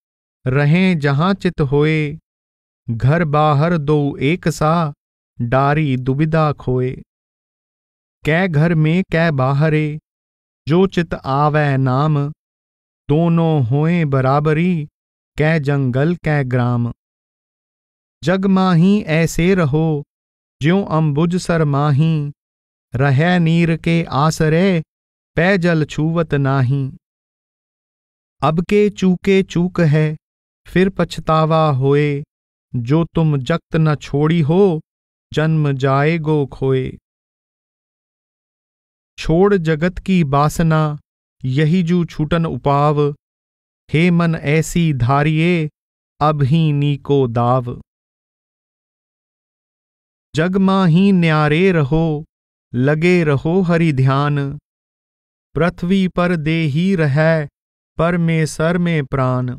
रहें जहां चित होए। घर बाहर दो एक सा, डारी दुविधा खोए। कै घर में कै बाहरे, जो चित आवै नाम। दोनों होएं बराबरी, कै जंगल कै ग्राम। जग माही ऐसे रहो, ज्यों अम्बुज सर माही। रहे नीर के आसरे, पै जल छूवत नाही। अब के चूके चूक है, फिर पछतावा होए। जो तुम जक्त न छोड़ी हो, जन्म जाएगो खोए। छोड़ जगत की बासना, यही जू छूटन उपाव। हे मन ऐसी धारिये, अब ही नीको दाव। जग माही न्यारे रहो, लगे रहो हरि ध्यान। पृथ्वी पर दे ही रहे, परमेसर में प्राण।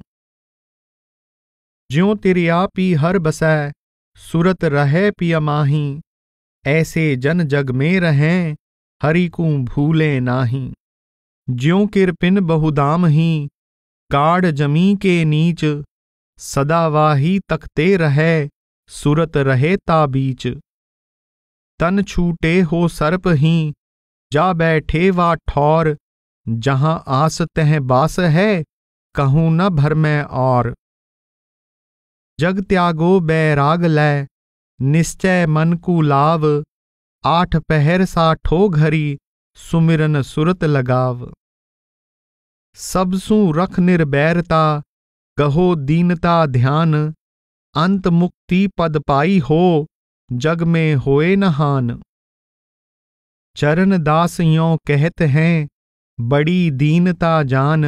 ज्यों तिरिया पी हर बसै, सुरत रहे पिया माही। ऐसे जन जग में रहें, हरि को भूले नाही। ज्यों किरपिन बहुदाम ही, गाढ़ जमी के नीच। सदा वाही तकते रहे, सुरत रहे ताबीच। तन छूटे हो सर्प ही, जा बैठे वा ठौर। जहां आस तह बास है, कहूं न भर में और। जग त्यागो बैराग लै, निश्चय मन को लाव। 8 पहर 60 घड़ी, सुमिरन सुरत लगाव। सब सु रख निर्बैरता, कहो दीनता ध्यान। अंत मुक्ति पद पाई हो, जग में होए न हान। चरण दास यों कहत हैं, बड़ी दीनता जान।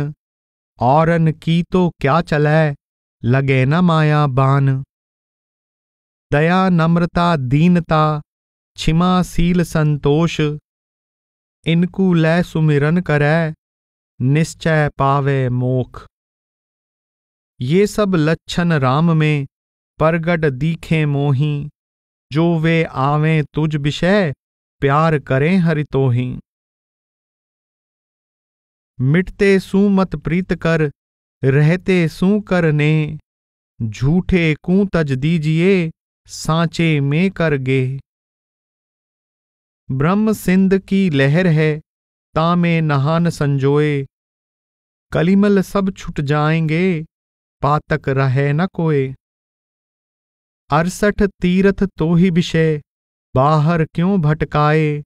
औरन की तो क्या चलै, लगे न माया बान। दया नम्रता दीनता, क्षिमाशील संतोष, इनकू लै सुमिरन करै, निश्चय पावे मोख। ये सब लक्षण राम में, परगट दीखे मोही। जो वे आवें तुझ विषय, प्यार करें हरि तोहि। मिटते सू मत प्रीत कर, रहते सू करने। झूठे कू तज दीजिए, सांचे में कर गे। ब्रह्म सिंध की लहर है, तामे नहान संजोए। कलिमल सब छुट जाएंगे, पातक रहे न कोय। 68 तीरथ तो ही विषय, बाहर क्यों भटकाए।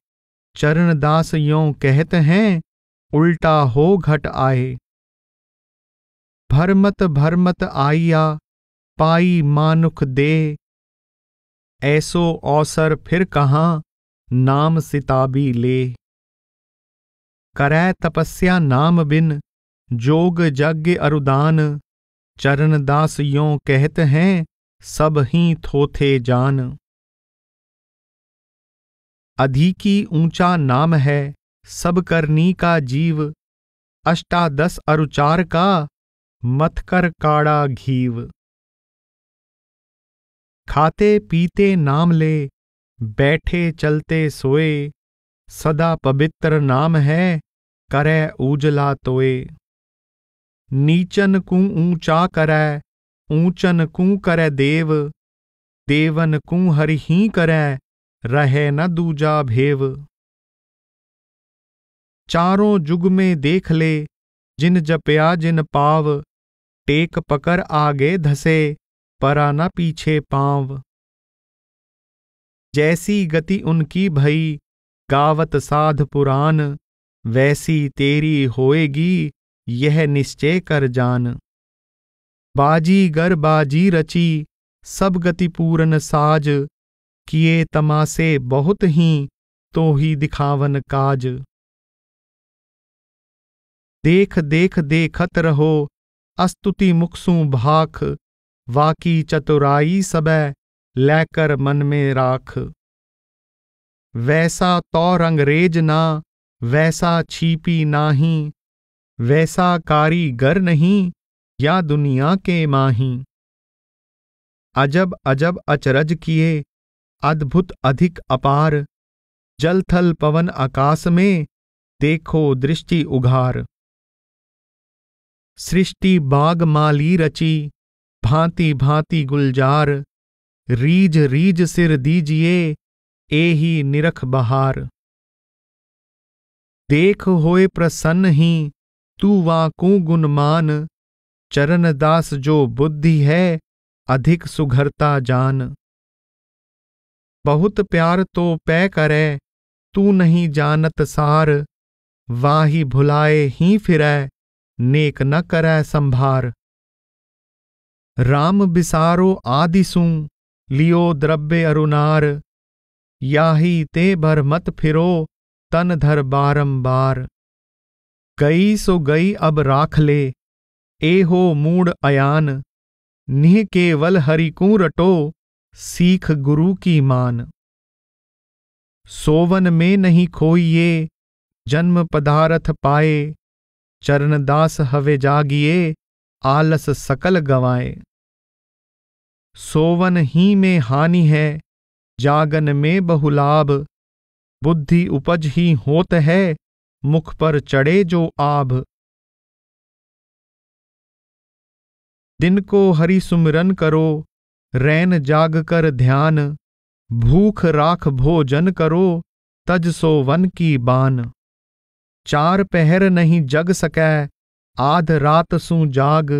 चरणदास यों कहत हैं, उल्टा हो घट आए। भरमत आइया, पाई मानुख दे। ऐसो अवसर फिर कहाँ, नाम सिताबी ले। करै तपस्या नाम बिन, जोग यज्ञ अरुदान। चरणदास यों कहत हैं, सब ही थोथे जान। अधिकी ऊंचा नाम है, सब करनी का जीव। अष्टादश अरुचार का, मत कर काड़ा घीव। खाते पीते नाम ले, बैठे चलते सोए। सदा पवित्र नाम है, करे उजला तोए। नीचन कू ऊंचा करै, ऊंचन कू करे देव। देवन कू हरि ही करै, रहे न दूजा भेव। चारों जुग में देख ले, जिन जपया जिन पाव। टेक पकर आगे धसे, परा न पीछे पाँव। जैसी गति उनकी भई, गावत साध पुराण। वैसी तेरी होएगी, यह निश्चय कर जान। बाजीगर बाजी रची, सब गति पूरन साज। किए तमासे बहुत ही, तो ही दिखावन काज। देख देख देखत रहो, अस्तुति मुखसू भाख। वाकी चतुराई सबे, लेकर मन में राख। वैसा तौर अंग्रेज ना, वैसा छीपी नाही। वैसा कारीगर नहीं, या दुनिया के माही। अजब अजब अचरज किए, अद्भुत अधिक अपार। जल थल पवन आकाश में, देखो दृष्टि उघार। सृष्टि बाग माली रची, भांति भांति गुलजार। रीज रीज सिर दीजिए, एही निरख बहार। देख होए प्रसन्न ही, तू वाकू गुणमान। चरणदास जो बुद्धि है, अधिक सुघरता जान। बहुत प्यार तो पै करे, तू नहीं जानत सार। वाही भुलाए ही फिरै, नेक न करै संभार। राम बिसारो आदिसू, लियो द्रव्य अरुनार। याही ते भर मत फिरो, तन धर बारंबार। गई सो गई अब राख ले, ए हो मूड अयान। निह केवल हरि को रटो, सीख गुरु की मान। सोवन में नहीं खोइए, जन्म पदारथ पाए। चरणदास हवे जागिए, आलस सकल गवाए। सोवन ही में हानि है, जागन में बहुलाभ। बुद्धि उपज ही होत है, मुख पर चढ़े जो आभ। दिन को हरि सुमिरन करो, रैन जाग कर ध्यान। भूख राख भोजन करो, तज सो वन की बान। 4 पहर नहीं जग सकै, आध रात सू जाग।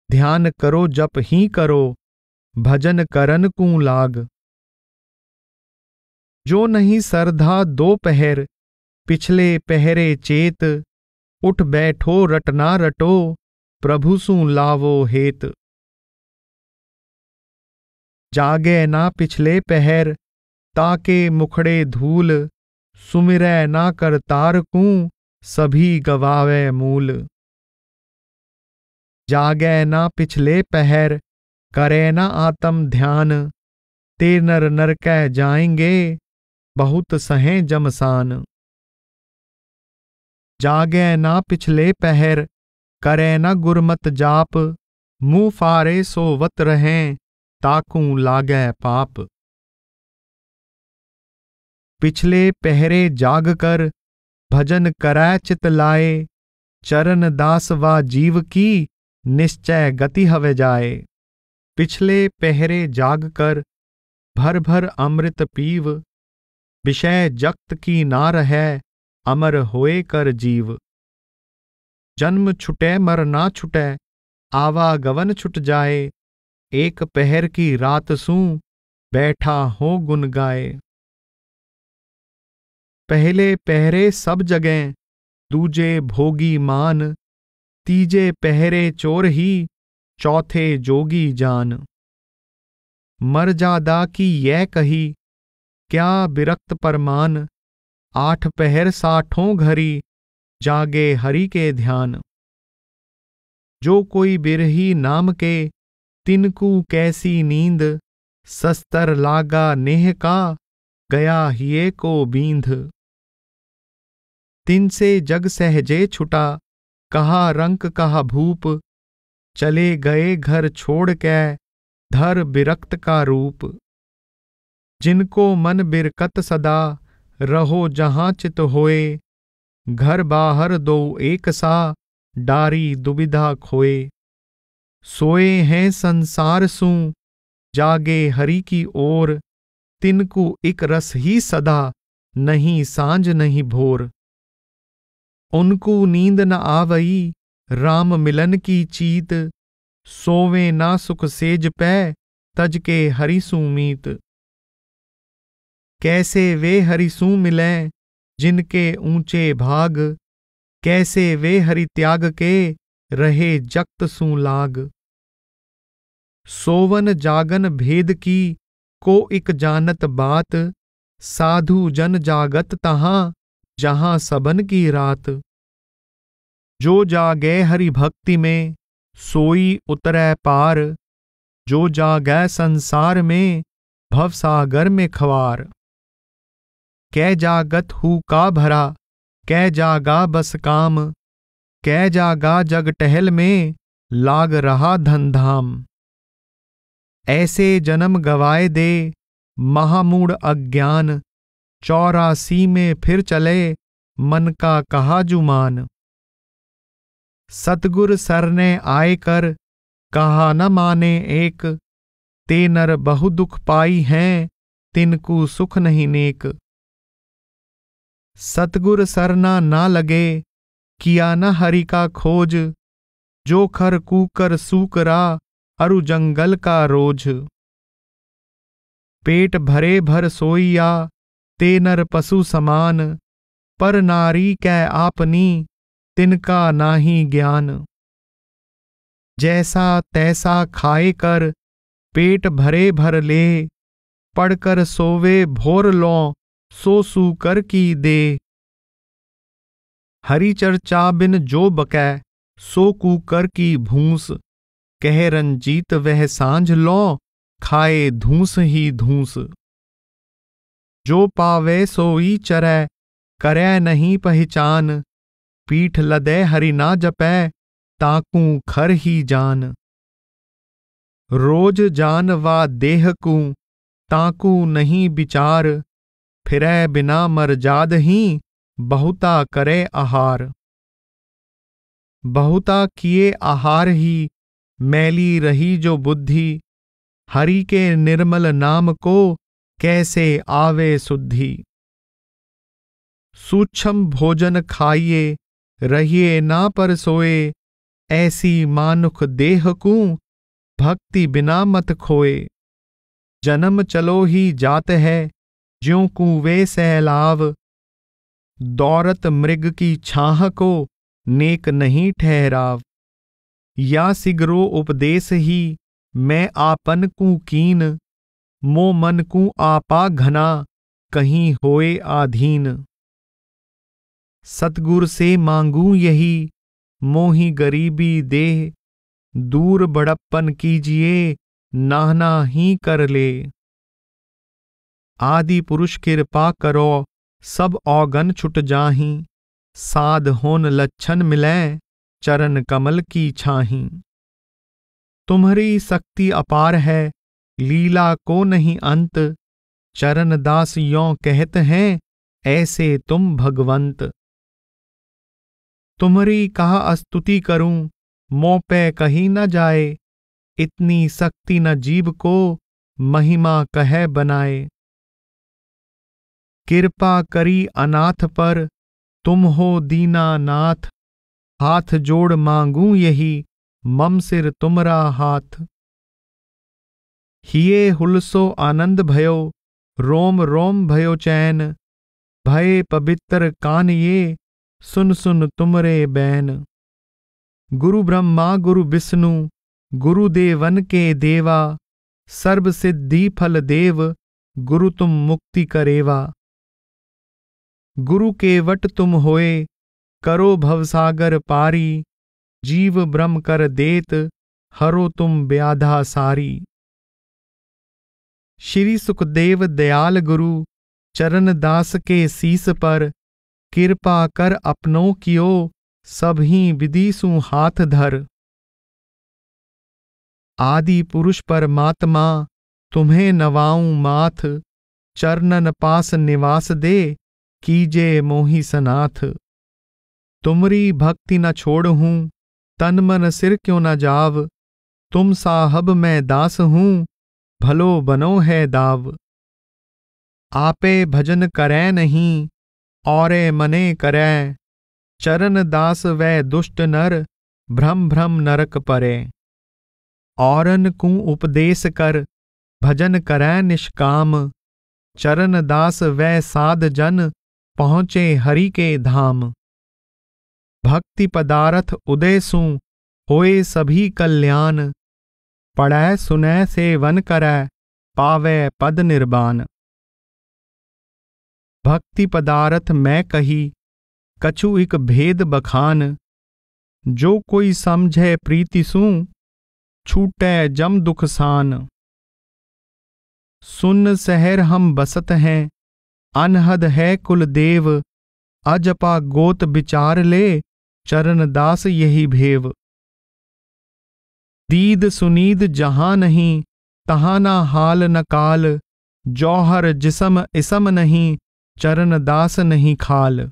ध्यान करो जप ही करो, भजन करन कू लाग। जो नहीं सरधा 2 पहर, पिछले पहरे चेत। उठ बैठो रटना रटो, प्रभु सू लावो हेत। जागे ना पिछले पहर, ताके मुखड़े धूल। सुमिरै ना करतार कू, सभी गवावे मूल। जागै ना पिछले पहर, करे ना आत्म ध्यान, ते नर नरकै जाएंगे, बहुत सहें जमसान। जागै ना पिछले पहर, करे ना गुरमत जाप, मुँह फारे सोवत रहें, ताकू लागै पाप। पिछले पहरे जाग कर, भजन करै चित लाए, चरण दास वा जीव की, निश्चय गति हवे जाए। पिछले पहरे जाग कर, भर भर अमृत पीव, विषय जगत की ना रहे, अमर होए कर जीव। जन्म छुटे मर ना छुटे, आवागवन छुट जाए, एक पहर की रात सूं, बैठा हो गुन गाए। पहले पहरे सब जगह, दूजे भोगी मान, तीजे पहरे चोर ही, चौथे जोगी जान। मर्यादा की यह कही, क्या बिरक्त परमान, आठ पहर साठों घड़ी, जागे हरि के ध्यान। जो कोई बिरही नाम के, तिनकू कैसी नींद, सस्तर लागा नेह का, गया हिये को बींध। तिन से जग सहजे छुटा, कहा रंक कहा भूप, चले गए घर छोड़ के, धर बिरक्त का रूप। जिनको मन बिरकत सदा, रहो जहाँ चित होए, घर बाहर दो एक सा, डारी दुविधा खोए। सोए हैं संसार सूं, जागे हरि की ओर, तिनको एक रस ही सदा, नहीं सांझ नहीं भोर। उनको नींद न आवई, राम मिलन की चीत, सोवे ना सुख सेज पै, तज के हरि सुमीत। कैसे वे हरि सु मिलें, जिनके ऊंचे भाग, कैसे वे हरि त्याग के, रहे जगत सु लाग। सोवन जागन भेद की, को इक जानत बात, साधु जन जागत तहां, जहां सबन की रात। जो जागे हरि भक्ति में, सोई उतरै पार, जो जागै संसार में, भवसागर में खवार। कै जागत हु का भरा, कै जागा बस काम, कै जागा जग टहल में, लाग रहा धन धाम। ऐसे जन्म गवाए दे, महामूढ़ अज्ञान, 84 में फिर चले, मन का कहा जुमान। सतगुर सरने आए कर, कहा न माने एक, ते नर बहु दुख पाई हैं, तिनको सुख नहीं नेक। सतगुर सरना ना लगे, किया न हरि का खोज, जो खर कूकर सूकरा, अरु जंगल का रोज। पेट भरे भर सोइया, ते नर पशु समान, पर नारी कै आपनी, तिनका नाही ज्ञान। जैसा तैसा खाए कर, पेट भरे भर ले, पढ़कर सोवे भोर लो, सो सूकर की दे। हरि चर्चा बिन जो बकै, सो कूकर की भूस, कह रंजीत वह सांझ लो, खाए धूस ही धूस। जो पावे सोई चरै, करै नहीं पहचान, पीठ लदे हरि ना जपै, ताकू खर ही जान। रोज जान वा देह को, ताकू नहीं विचार, फिरै बिना मर जाद ही, बहुता करे आहार। बहुता किए आहार ही, मैली रही जो बुद्धि, हरि के निर्मल नाम को, कैसे आवे शुद्धि। सूक्ष्म भोजन खाइए, रहिए ना पर सोए, ऐसी मानुख देह को, भक्ति बिना मत खोए। जन्म चलो ही जात है, ज्यों कुएं सैलाव, दौरत मृग की छाह को, नेक नहीं ठहराव। या सिगरो उपदेश ही, मैं आपन को कीन, मो मन को आपा घना, कहीं होए आधीन। सतगुर से मांगू यही, मोहि गरीबी देह, दूर बड़प्पन कीजिए नाहना ही कर ले। आदि पुरुष कृपा करो सब औगन छुट जाहीं, साध होन लच्छन मिलै चरण कमल की छाहीं। तुम्हारी शक्ति अपार है लीला को नहीं अंत, चरण दास यों कहत हैं ऐसे तुम भगवंत। तुम्हारी कहा स्तुति करूं मों पे कही न जाए, इतनी शक्ति न जीव को महिमा कहे बनाए। कृपा करी अनाथ पर तुम हो दीनानाथ, हाथ जोड़ मांगूं यही मम सिर तुमरा हाथ। हिये हुलसो आनंद भयो रोम रोम भयो चैन, भये पवित्र कान ये सुन सुन तुमरे बैन। गुरु ब्रह्मा गुरु विष्णु गुरु देवन के देवा, सर्व सिद्धि फल देव गुरु तुम मुक्ति करेवा। गुरु के वट तुम होए करो भवसागर पारी, जीव ब्रह्म कर देत हरो तुम व्याधा सारी। श्री सुखदेव दयाल गुरु चरण दास के शीस पर, कृपा कर अपनों कियो सबही विदिशु हाथ धर। आदि पुरुष परमात्मा तुम्हें नवाऊं माथ, चरणन पास निवास दे कीजे मोहि सनाथ। तुमरी भक्ति न छोड़हूं तन मन सिर क्यों न जाव, तुम साहब मैं दास हूं भलो बनो है दाव। आपे भजन करै नहीं औरे मने करै, चरण दास वै दुष्ट नर भ्रम भ्रम नरक परे। औरन को उपदेश कर भजन करै निष्काम, चरण दास वै साध जन पहुँचे हरि के धाम। भक्ति पदारथ उदय सु होए सभी कल्याण, पढ़ै सुनै सेवन करै पावै पद निर्वाण। भक्ति पदारथ मैं कही कछु एक भेद बखान, जो कोई समझे प्रीति सु छूटै जम दुख सान। सुन शहर हम बसत हैं अनहद है कुल देव, अजपा गोत विचार ले चरण दास यही भेव। दीद सुनीद जहां नहीं तहां ना हाल न काल, जौहर जिसम इसम नहीं चरण दास नहीं खाल।